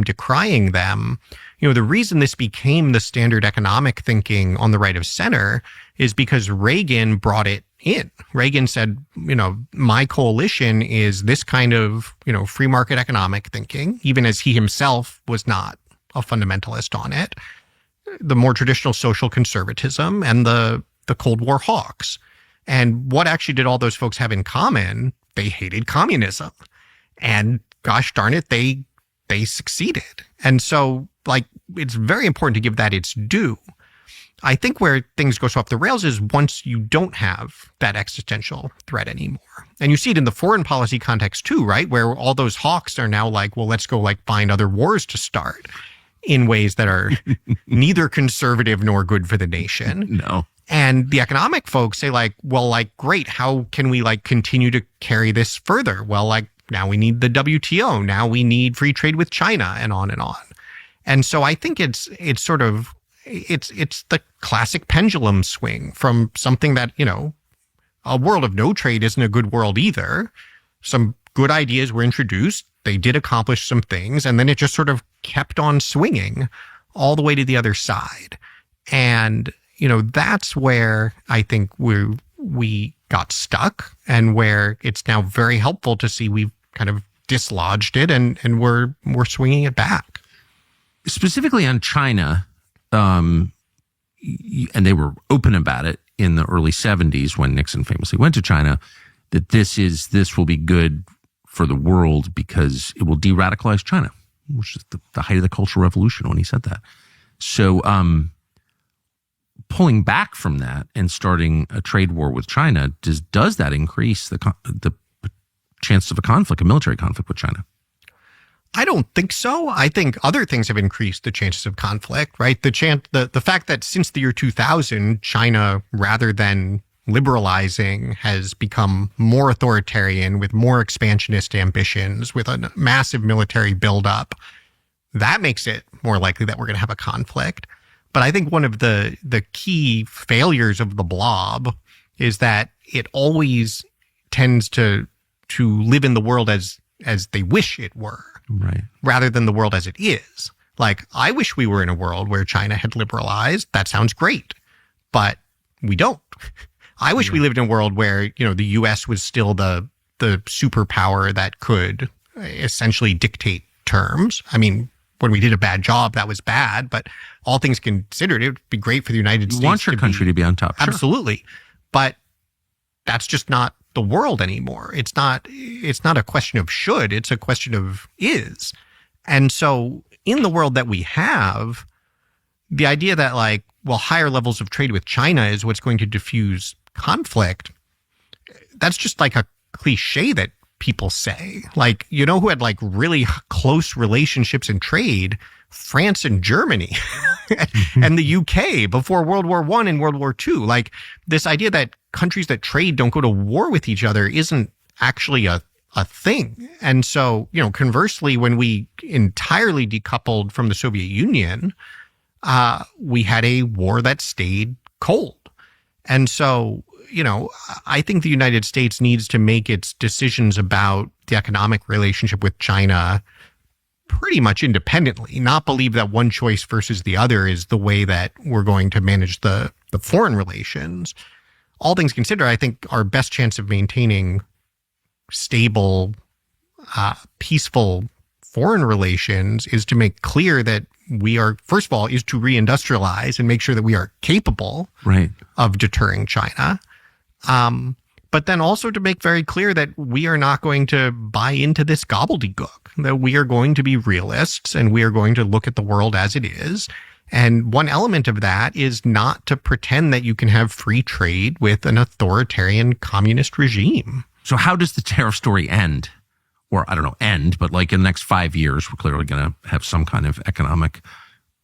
decrying them. The reason this became the standard economic thinking on the right of center is because Reagan brought it in. Reagan said, my coalition is this kind of, free market economic thinking, even as he himself was not a fundamentalist on it. The more traditional social conservatism and the Cold War hawks. And what actually did all those folks have in common? They hated communism. And gosh darn it, they succeeded. And so, it's very important to give that its due. I think where things go so off the rails is once you don't have that existential threat anymore. And you see it in the foreign policy context too, right? Where all those hawks are now like, well, let's go find other wars to start in ways that are neither conservative nor good for the nation. No. And the economic folks say great, how can we continue to carry this further? Well, now we need the WTO. Now we need free trade with China, and on and on. And so I think it's the classic pendulum swing from something that, a world of no trade isn't a good world either. Some good ideas were introduced. They did accomplish some things, and then it just sort of kept on swinging all the way to the other side. And, that's where I think we got stuck, and where it's now very helpful to see we've kind of dislodged it and we're swinging it back. Specifically on China, and they were open about it in the early 70s when Nixon famously went to China, that this will be good for the world because it will de-radicalize China, which is the height of the Cultural Revolution when he said that. So pulling back from that and starting a trade war with China, does that increase the chances of a conflict, a military conflict with China? I don't think so. I think other things have increased the chances of conflict, right? The fact that since the year 2000, China, rather than liberalizing, has become more authoritarian with more expansionist ambitions, with a massive military buildup, that makes it more likely that we're going to have a conflict. But I think one of the key failures of the blob is that it always tends to live in the world as they wish it were. Right. Rather than the world as it is. Like, I wish we were in a world where China had liberalized. That sounds great, but we don't. I wish we lived in a world where, the U.S. was still the superpower that could essentially dictate terms. I mean, when we did a bad job, that was bad, but all things considered, it would be great for the United States. You want your country to be on top. Sure. Absolutely. But that's just not the world anymore. It's not a question of should, it's a question of is. And so in the world that we have, the idea that higher levels of trade with China is what's going to diffuse conflict, that's just like a cliche that people say. Who had really close relationships in trade? France and Germany and the UK before World War I and World War II. This idea that countries that trade don't go to war with each other isn't actually a thing. And so, conversely, when we entirely decoupled from the Soviet Union, we had a war that stayed cold. And so, I think the United States needs to make its decisions about the economic relationship with China pretty much independently, not believe that one choice versus the other is the way that we're going to manage the foreign relations. All things considered, I think our best chance of maintaining stable, peaceful foreign relations is to make clear that we are, first of all, is to reindustrialize and make sure that we are capable of deterring China. But then also to make very clear that we are not going to buy into this gobbledygook, that we are going to be realists and we are going to look at the world as it is. And one element of that is not to pretend that you can have free trade with an authoritarian communist regime. So how does the tariff story end? Or I don't know, end, but in the next 5 years, we're clearly going to have some kind of economic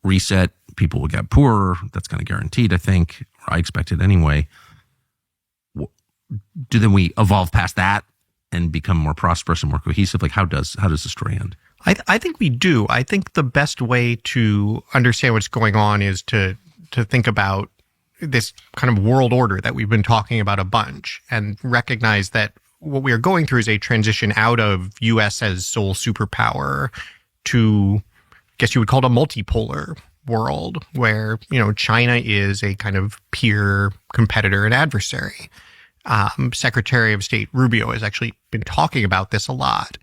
reset. People will get poorer. That's kind of guaranteed, I think, or I expect it anyway. Then we evolve past that and become more prosperous and more cohesive? How does the story end? I think we do. I think the best way to understand what's going on is to think about this kind of world order that we've been talking about a bunch and recognize that what we are going through is a transition out of U.S. as sole superpower to, I guess you would call it a multipolar world where, China is a kind of peer competitor and adversary. Secretary of State Rubio has actually been talking about this a lot.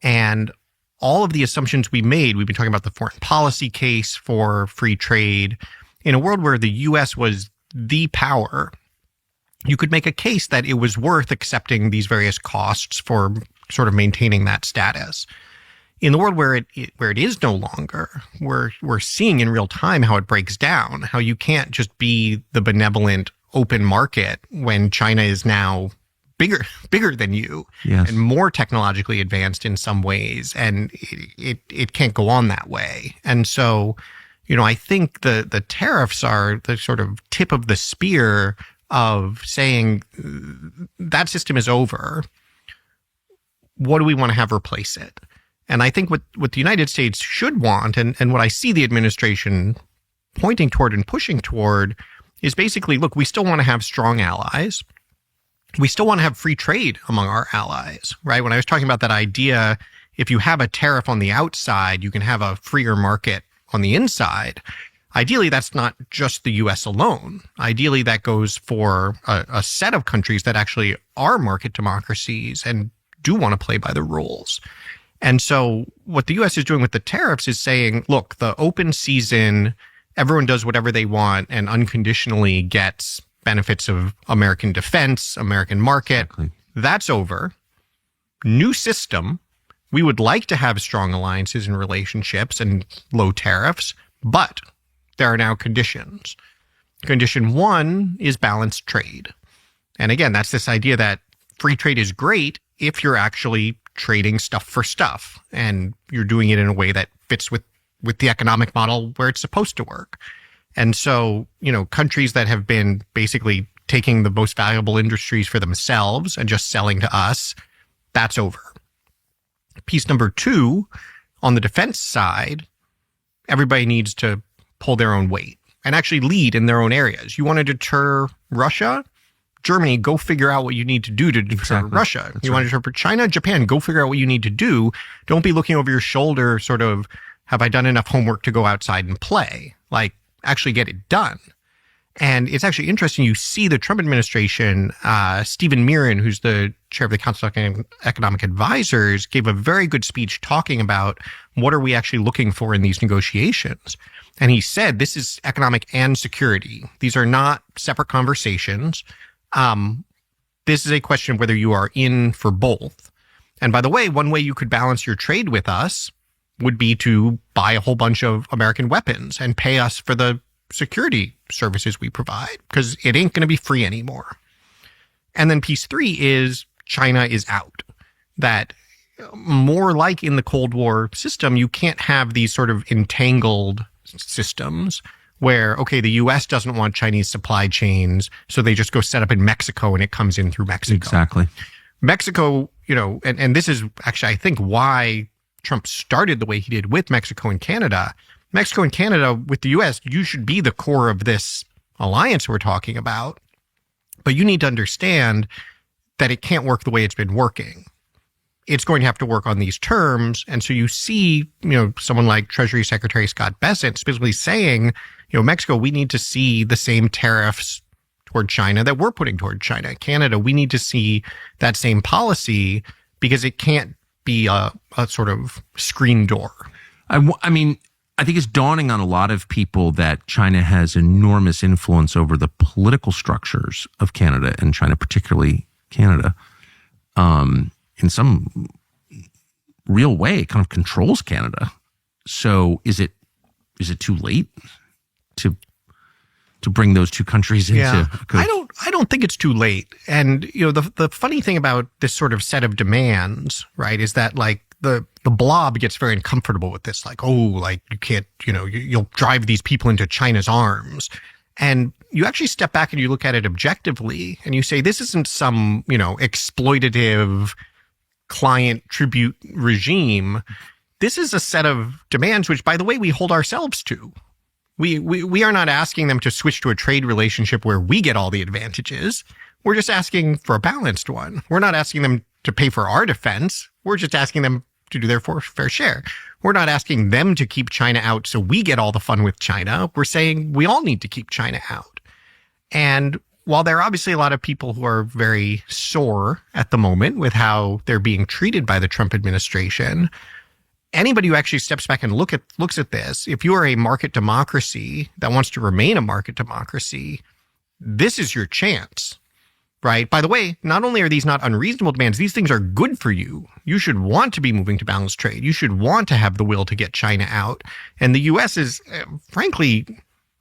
And all of the assumptions we've been talking about the foreign policy case for free trade. In a world where the U.S. was the power, you could make a case that it was worth accepting these various costs for sort of maintaining that status. In the world where it is no longer, we're seeing in real time how it breaks down, how you can't just be the benevolent open market when China is now bigger than you. Yes. And more technologically advanced in some ways, and it can't go on that way. And so, I think the tariffs are the sort of tip of the spear of saying that system is over. What do we want to have replace it? And I think what the United States should want, and what I see the administration pointing toward and pushing toward, is basically, look, we still want to have strong allies. We still want to have free trade among our allies, right? When I was talking about that idea, if you have a tariff on the outside, you can have a freer market on the inside. Ideally, that's not just the U.S. alone. Ideally, that goes for a set of countries that actually are market democracies and do want to play by the rules. And so what the U.S. is doing with the tariffs is saying, look, the open season, everyone does whatever they want and unconditionally gets benefits of American defense, American market. Exactly. That's over. New system. We would like to have strong alliances and relationships and low tariffs, but there are now conditions. Condition one is balanced trade. And again, that's this idea that free trade is great if you're actually trading stuff for stuff and you're doing it in a way that fits with the economic model where it's supposed to work. And so, countries that have been basically taking the most valuable industries for themselves and just selling to us, that's over. Piece number two, on the defense side, everybody needs to pull their own weight and actually lead in their own areas. You want to deter Russia? Germany, go figure out what you need to do to deter Russia. You want to deter China? Japan, go figure out what you need to do. Don't be looking over your shoulder, sort of, have I done enough homework to go outside and play? Like, actually get it done. And it's actually interesting. You see the Trump administration, Stephen Miran, who's the chair of the Council of Economic Advisors, gave a very good speech talking about what are we actually looking for in these negotiations. And he said, this is economic and security. These are not separate conversations. This is a question of whether you are in for both. And by the way, one way you could balance your trade with us would be to buy a whole bunch of American weapons and pay us for the security services we provide, because it ain't going to be free anymore. And then piece three is China is out. That more like in the Cold War system, you can't have these sort of entangled systems where, okay, the U.S. doesn't want Chinese supply chains, so they just go set up in Mexico and it comes in through Mexico. Exactly. Mexico, and this is actually, I think, why Trump started the way he did with Mexico and Canada. Mexico and Canada with the U.S., you should be the core of this alliance we're talking about. But you need to understand that it can't work the way it's been working. It's going to have to work on these terms. And so you see, someone like Treasury Secretary Scott Bessent specifically saying, Mexico, we need to see the same tariffs toward China that we're putting toward China. Canada, we need to see that same policy because it can't be a sort of screen door. I think it's dawning on a lot of people that China has enormous influence over the political structures of Canada and China, particularly Canada, in some real way. It kind of controls Canada. So is it too late to bring those two countries into? Yeah, I don't think it's too late. And the funny thing about this sort of set of demands, right, is that like the blob gets very uncomfortable with this, like, you can't, you'll drive these people into China's arms. And you actually step back and you look at it objectively and you say, this isn't some, exploitative client tribute regime. This is a set of demands, which, by the way, we hold ourselves to. We are not asking them to switch to a trade relationship where we get all the advantages. We're just asking for a balanced one. We're not asking them to pay for our defense. We're just asking them to do their fair share. We're not asking them to keep China out so we get all the fun with China. We're saying we all need to keep China out. And while there are obviously a lot of people who are very sore at the moment with how they're being treated by the Trump administration, anybody who actually steps back and looks at this, if you are a market democracy that wants to remain a market democracy, this is your chance. Right. By the way, not only are these not unreasonable demands, these things are good for you. You should want to be moving to balanced trade. You should want to have the will to get China out. And the U.S. is, frankly,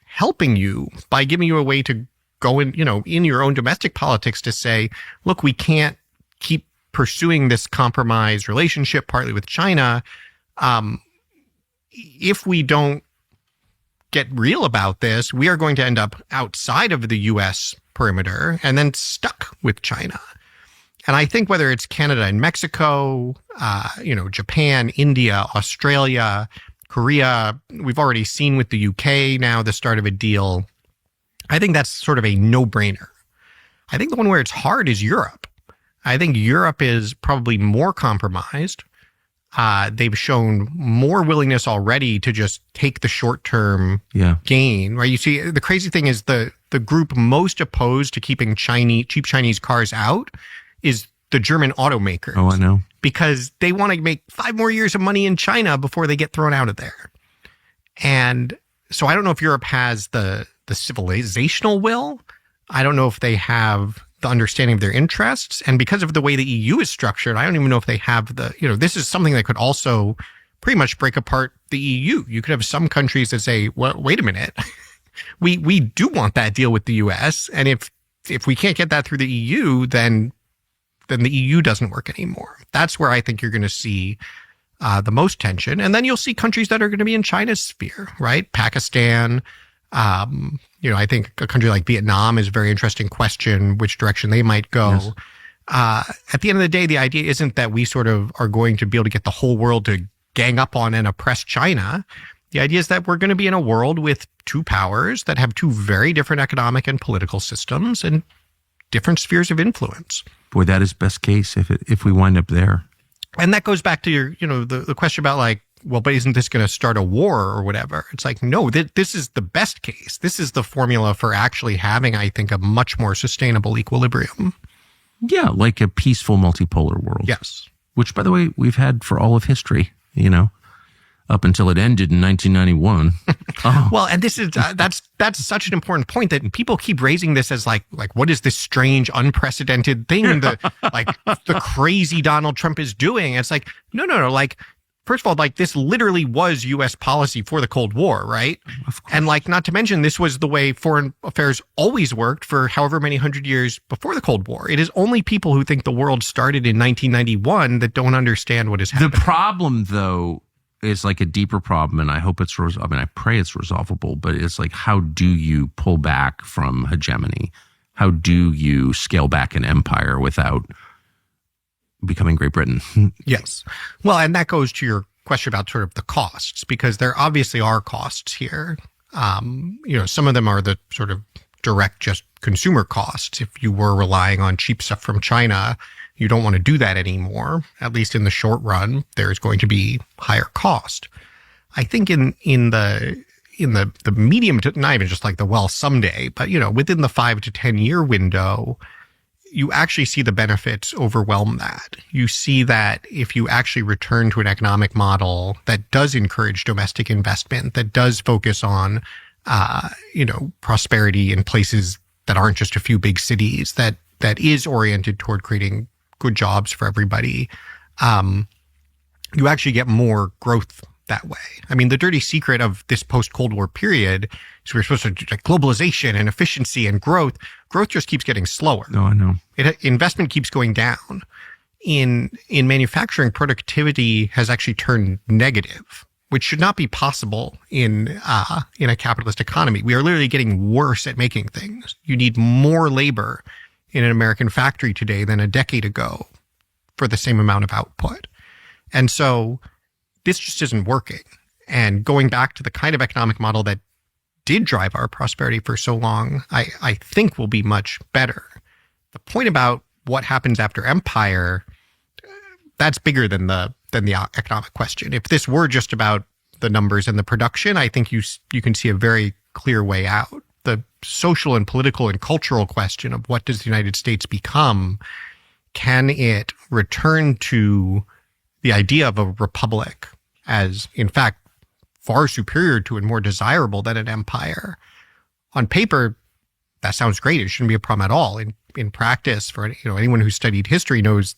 helping you by giving you a way to go in, in your own domestic politics to say, look, we can't keep pursuing this compromised relationship, partly with China. If we don't get real about this, we are going to end up outside of the U.S. perimeter and then stuck with China. And I think whether it's Canada and Mexico, Japan, India, Australia, Korea, we've already seen with the UK now the start of a deal. I think that's sort of a no-brainer. I think the one where it's hard is Europe. I think Europe is probably more compromised. They've shown more willingness already to just take the short-term gain, right? You see, the crazy thing is the group most opposed to keeping cheap Chinese cars out is the German automakers. Oh, I know. Because they want to make 5 more years of money in China before they get thrown out of there. And so I don't know if Europe has the civilizational will. I don't know if they have the understanding of their interests. And because of the way the EU is structured, I don't even know if they have this is something that could also pretty much break apart the EU. You could have some countries that say, well, wait a minute, we do want that deal with the US. And if we can't get that through the EU, then the EU doesn't work anymore. That's where I think you're going to see the most tension. And then you'll see countries that are going to be in China's sphere, right? Pakistan. I think a country like Vietnam is a very interesting question, which direction they might go. Yes. At the end of the day, the idea isn't that we sort of are going to be able to get the whole world to gang up on and oppress China. The idea is that we're going to be in a world with two powers that have two very different economic and political systems and different spheres of influence. Boy, that is best case if we wind up there. And that goes back to your, the question about like, well, but isn't this going to start a war or whatever? It's like, no, this is the best case. This is the formula for actually having, I think, a much more sustainable equilibrium. Yeah, like a peaceful multipolar world. Yes. Which, by the way, we've had for all of history, up until it ended in 1991. Oh. Well, and this is that's such an important point that people keep raising this as like what is this strange, unprecedented thing that the crazy Donald Trump is doing? And it's like no. Like, first of all, like this literally was U.S. policy for the Cold War, right? Of course. And like, not to mention, this was the way foreign affairs always worked for however many hundred years before the Cold War. It is only people who think the world started in 1991 that don't understand what is happening. The problem, though, is like a deeper problem, and I hope it's I pray it's resolvable, but it's like, how do you pull back from hegemony? How do you scale back an empire without becoming Great Britain? Yes. Well, and that goes to your question about sort of the costs, because there obviously are costs here. Some of them are the sort of direct just consumer costs. If you were relying on cheap stuff from China, you don't want to do that anymore. At least in the short run, there's going to be higher cost. I think in the medium to, not even just like the well someday, but within the 5 to 10 year window, you actually see the benefits overwhelm that. You see that if you actually return to an economic model that does encourage domestic investment, that does focus on, prosperity in places that aren't just a few big cities, that is oriented toward creating good jobs for everybody, you actually get more growth that way. I mean, the dirty secret of this post-Cold War period is we're supposed to do like globalization and efficiency and growth. Growth just keeps getting slower. No, I know. Investment keeps going down. In manufacturing, productivity has actually turned negative, which should not be possible in a capitalist economy. We are literally getting worse at making things. You need more labor in an American factory today than a decade ago for the same amount of output. And so this just isn't working. And going back to the kind of economic model that did drive our prosperity for so long, I think will be much better. The point about what happens after empire, that's bigger than the economic question. If this were just about the numbers and the production, I think you can see a very clear way out. The social and political and cultural question of what does the United States become? Can it return to the idea of a republic as, in fact, far superior to and more desirable than an empire? On paper, that sounds great. It shouldn't be a problem at all. In practice, for anyone who studied history knows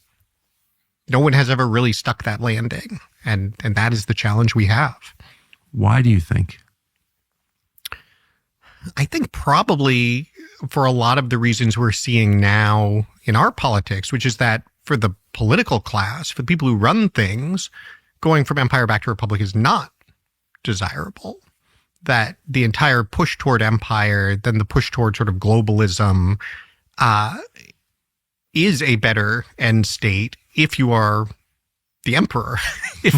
no one has ever really stuck that landing, and that is the challenge we have. Why do you think? I think probably for a lot of the reasons we're seeing now in our politics, which is that for the political class, for the people who run things, going from empire back to republic is not desirable. That the entire push toward empire, then the push toward sort of globalism, is a better end state if you are the emperor, if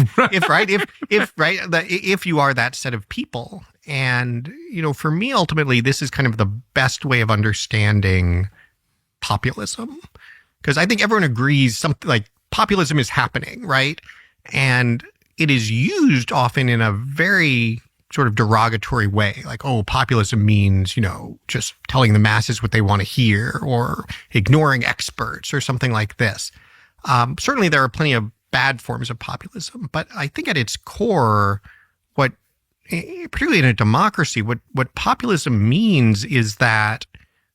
you are that set of people. And, for me, ultimately, this is kind of the best way of understanding populism, because I think everyone agrees something like populism is happening, right? And it is used often in a very sort of derogatory way, like, oh, populism means, just telling the masses what they want to hear or ignoring experts or something like this. Certainly there are plenty of bad forms of populism, but I think at its core, particularly in a democracy, what populism means is that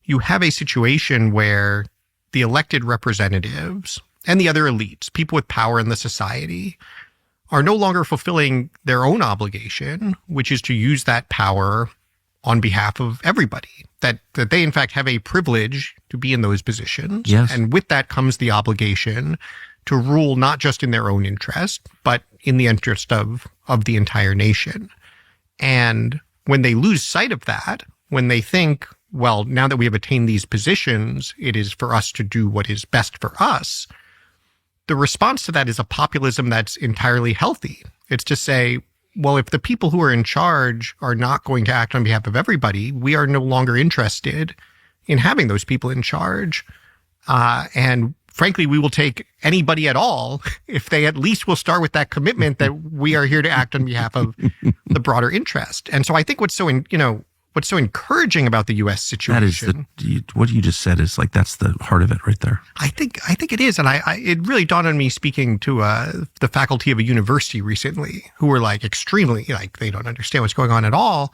you have a situation where the elected representatives and the other elites, people with power in the society, are no longer fulfilling their own obligation, which is to use that power on behalf of everybody, that they in fact have a privilege to be in those positions. Yes. And with that comes the obligation to rule not just in their own interest, but in the interest of the entire nation. And when they lose sight of that, when they think, well, now that we have attained these positions, it is for us to do what is best for us, the response to that is a populism that's entirely healthy. It's to say, well, if the people who are in charge are not going to act on behalf of everybody, we are no longer interested in having those people in charge. And frankly, we will take anybody at all if they at least will start with that commitment that we are here to act on behalf of the broader interest. And so I think what's so encouraging about the U.S. situation. That is what you just said is like, that's the heart of it right there. I think it is. And it really dawned on me speaking to the faculty of a university recently who were like extremely, like they don't understand what's going on at all.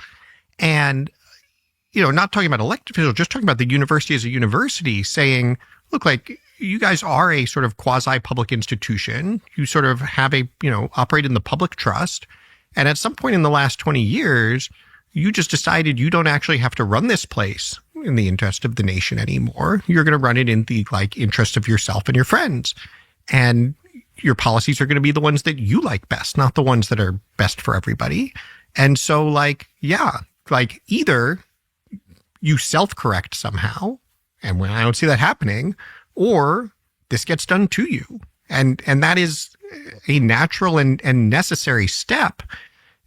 And, not talking about elected officials, just talking about the university as a university saying, look, like you guys are a sort of quasi-public institution. You sort of have operate in the public trust. And at some point in the last 20 years, you just decided you don't actually have to run this place in the interest of the nation anymore. You're going to run it in the interest of yourself and your friends. And your policies are going to be the ones that you like best, not the ones that are best for everybody. And so either you self-correct somehow, and when I don't see that happening, or this gets done to you. And that is a natural and necessary step.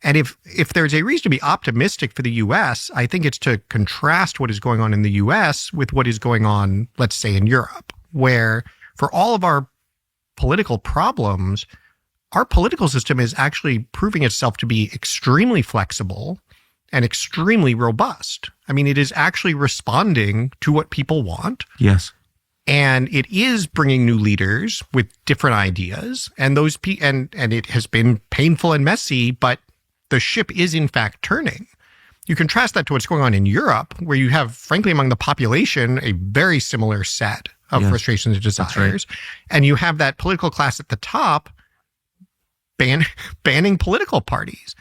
And if there's a reason to be optimistic for the U.S., I think it's to contrast what is going on in the U.S. with what is going on, let's say, in Europe, where for all of our political problems, our political system is actually proving itself to be extremely flexible and extremely robust. I mean, it is actually responding to what people want. Yes. And it is bringing new leaders with different ideas. And and it has been painful and messy, but the ship is in fact turning. You contrast that to what's going on in Europe, where you have, frankly, among the population, a very similar set of frustrations and desires. Right. And you have that political class at the top banning political parties.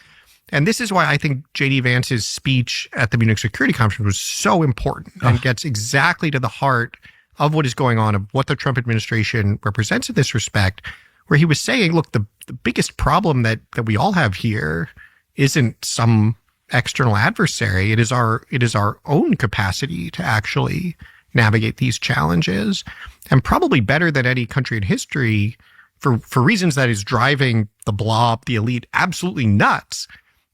And this is why I think J.D. Vance's speech at the Munich Security Conference was so important and gets exactly to the heart of what is going on, of what the Trump administration represents in this respect, where he was saying, look, the biggest problem that we all have here isn't some external adversary. It is our own capacity to actually navigate these challenges. And probably better than any country in history, for reasons that is driving the blob, the elite, absolutely nuts,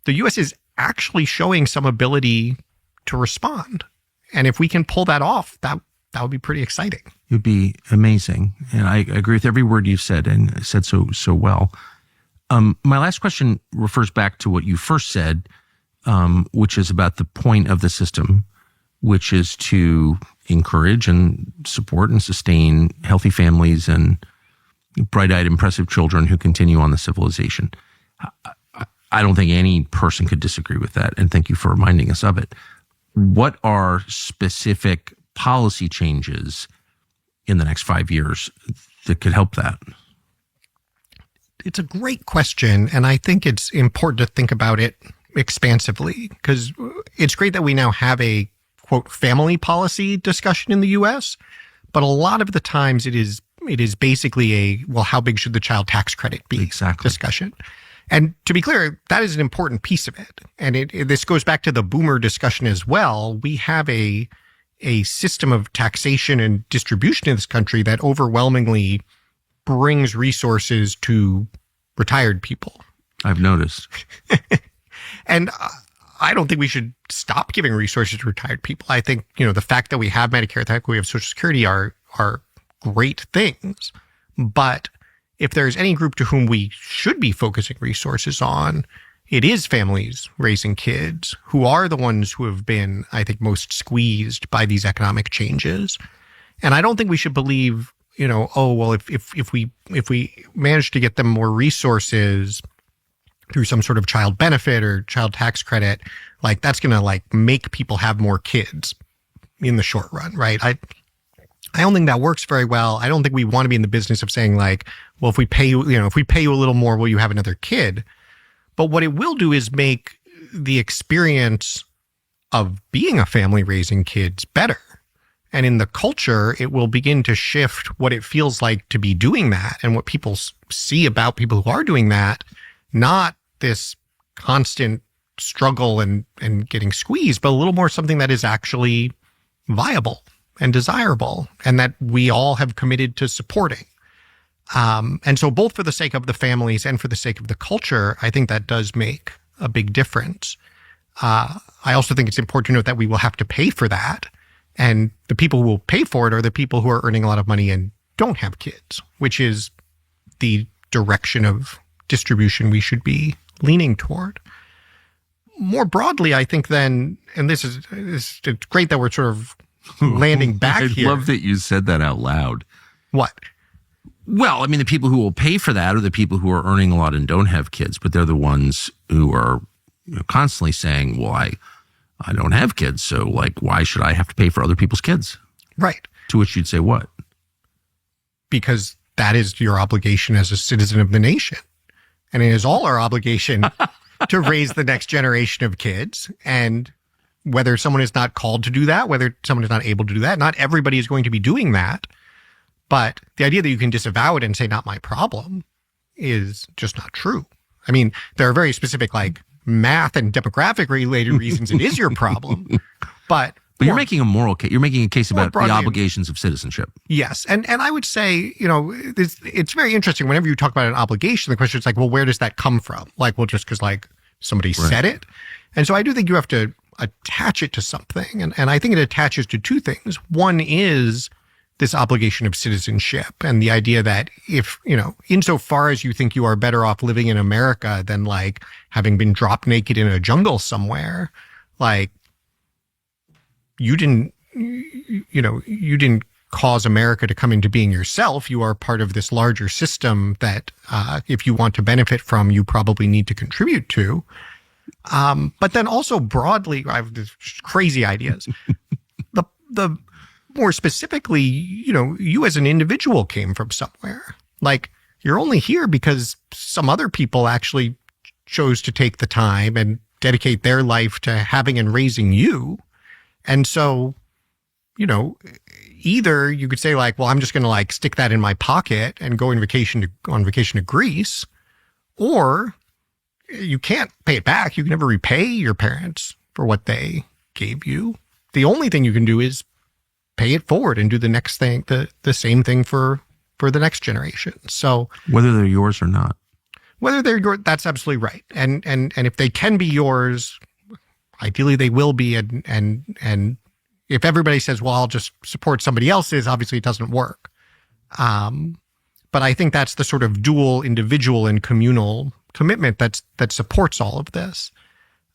the U.S. is actually showing some ability to respond. And if we can pull that off, that would be pretty exciting. It would be amazing. And I agree with every word you've said, and said so well. My last question refers back to what you first said, which is about the point of the system, which is to encourage and support and sustain healthy families and bright-eyed, impressive children who continue on the civilization. I don't think any person could disagree with that, and thank you for reminding us of it. What are specific policy changes in the next 5 years that could help that? It's a great question, and I think it's important to think about it expansively, because it's great that we now have a, quote, family policy discussion in the U.S., but a lot of the times it is basically a, well, how big should the child tax credit be discussion. And to be clear, that is an important piece of it. And this goes back to the boomer discussion as well. We have a system of taxation and distribution in this country that overwhelmingly brings resources to retired people. I've noticed. And I don't think we should stop giving resources to retired people. I think, the fact that we have Medicare, the fact that we have Social Security are great things. But if there's any group to whom we should be focusing resources on, it is families raising kids who are the ones who have been, I think, most squeezed by these economic changes. And I don't think we should believe, if we manage to get them more resources through some sort of child benefit or child tax credit, that's going to make people have more kids in the short run, right? I don't think that works very well. I don't think we want to be in the business of saying like, well, if we pay you, if we pay you a little more, will you have another kid? But what it will do is make the experience of being a family raising kids better. And in the culture, it will begin to shift what it feels like to be doing that and what people see about people who are doing that, not this constant struggle and getting squeezed, but a little more something that is actually viable and desirable and that we all have committed to supporting. And so both for the sake of the families and for the sake of the culture, I think that does make a big difference. I also think it's important to note that we will have to pay for that. And the people who will pay for it are the people who are earning a lot of money and don't have kids, which is the direction of distribution we should be leaning toward. More broadly, I think then, and it's great that we're sort of landing back here. I love that you said that out loud. What? Well, I mean, the people who will pay for that are the people who are earning a lot and don't have kids, but they're the ones who are constantly saying, well, I don't have kids, so like, why should I have to pay for other people's kids? Right. To which you'd say what? Because that is your obligation as a citizen of the nation. And it is all our obligation to raise the next generation of kids. And whether someone is not called to do that, whether someone is not able to do that, not everybody is going to be doing that. But the idea that you can disavow it and say, not my problem, is just not true. I mean, there are very specific, like, math and demographic related reasons it is your problem. But you're making a moral case. You're making a case about the obligations of citizenship. Yes. And I would say, it's very interesting. Whenever you talk about an obligation, the question is like, well, where does that come from? Like, well, just because like somebody said it. And so I do think you have to attach it to something. And I think it attaches to two things. One is this obligation of citizenship and the idea that if, insofar as you think you are better off living in America than like having been dropped naked in a jungle somewhere, like you didn't cause America to come into being yourself. You are part of this larger system that if you want to benefit from, you probably need to contribute to. But then also broadly, I have these crazy ideas. the more specifically, you as an individual came from somewhere. Like, you're only here because some other people actually chose to take the time and dedicate their life to having and raising you. And so, either you could say like, well, I'm just going to like stick that in my pocket and go on vacation to Greece, or you can't pay it back. You can never repay your parents for what they gave you. The only thing you can do is pay it forward and do the next thing, the same thing for the next generation. So whether they're yours or not, that's absolutely right. And if they can be yours, ideally they will be. And if everybody says, well, I'll just support somebody else's, obviously it doesn't work. But I think that's the sort of dual individual and communal commitment that supports all of this.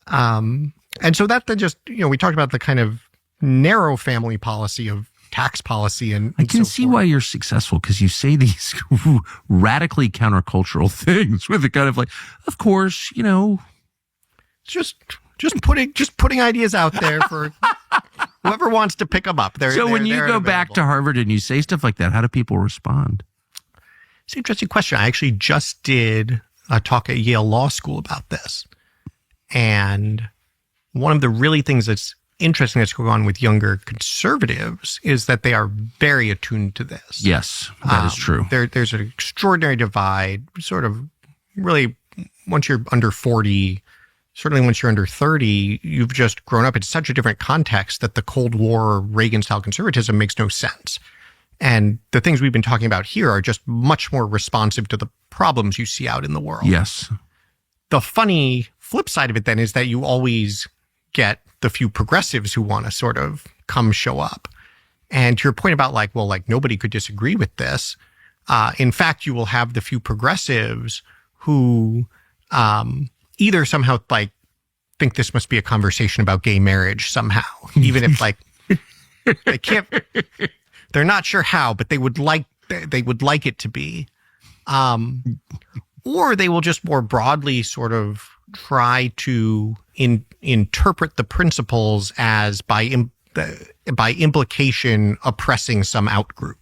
And so that just, we talked about the kind of narrow family policy of tax policy. And I can see why you're successful, because you say these radically countercultural things with the kind of like, of course, just putting ideas out there for whoever wants to pick them up. When you go back to Harvard and you say stuff like that, how do people respond? It's an interesting question. I actually just did a talk at Yale Law School about this. And one of the really things that's interesting that's going on with younger conservatives is that they are very attuned to this. Yes, that is true. There's an extraordinary divide, sort of really, once you're under 40, certainly once you're under 30, you've just grown up in such a different context that the Cold War Reagan-style conservatism makes no sense. And the things we've been talking about here are just much more responsive to the problems you see out in the world. Yes. The funny flip side of it then is that you always get the few progressives who want to sort of come show up. And to your point about like, well, like nobody could disagree with this. In fact, you will have the few progressives who either somehow like think this must be a conversation about gay marriage somehow, even if like they can't, they're not sure how, but they would like it to be. Or they will just more broadly sort of try to interpret the principles as by by implication, oppressing some outgroup.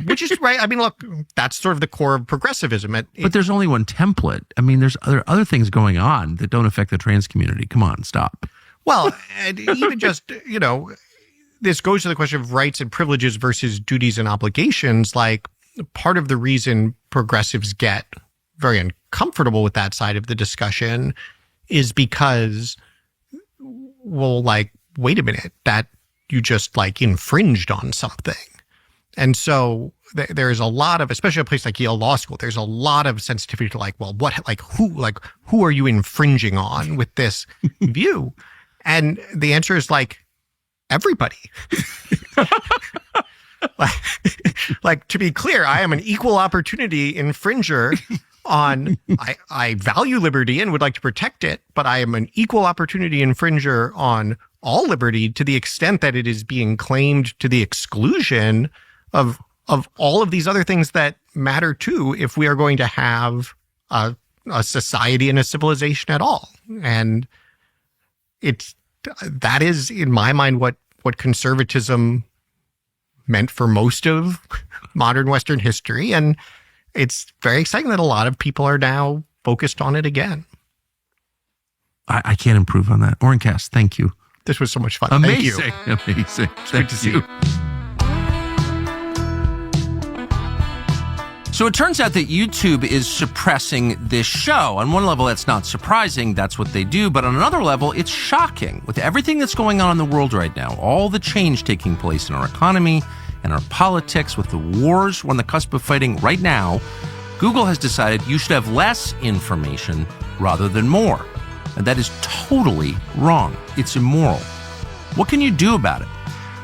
Which is right. I mean, look, that's sort of the core of progressivism. But there's only one template. I mean, there are other things going on that don't affect the trans community. Come on, stop. Well, and even just, this goes to the question of rights and privileges versus duties and obligations. Like, part of the reason progressives get very uncomfortable with that side of the discussion is because, well, like, wait a minute, that you just like infringed on something. And so there's a lot of, especially a place like Yale Law School, there's a lot of sensitivity to like, well, who are you infringing on with this view? And the answer is like, everybody. like, to be clear, I am an equal opportunity infringer on, I value liberty and would like to protect it, but I am an equal opportunity infringer on all liberty to the extent that it is being claimed to the exclusion of all of these other things that matter too, if we are going to have a society and a civilization at all. And that is, in my mind, what conservatism meant for most of modern Western history. And it's very exciting that a lot of people are now focused on it again. I can't improve on that. Orencast, thank you. This was so much fun. Amazing. Thank you. Amazing. It's good to see you. So it turns out that YouTube is suppressing this show. On one level, that's not surprising. That's what they do. But on another level, it's shocking. With everything that's going on in the world right now, all the change taking place in our economy and our politics, with the wars we're on the cusp of fighting right now, Google has decided you should have less information rather than more. And that is totally wrong. It's immoral. What can you do about it?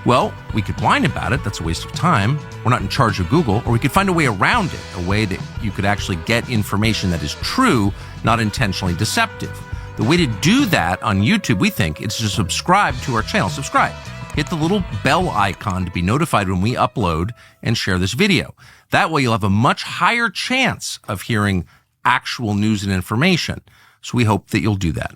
Well, we could whine about it. That's a waste of time. We're not in charge of Google. Or we could find a way around it, a way that you could actually get information that is true, not intentionally deceptive. The way to do that on YouTube, we think, is to subscribe to our channel. Subscribe. Hit the little bell icon to be notified when we upload and share this video. That way you'll have a much higher chance of hearing actual news and information. So we hope that you'll do that.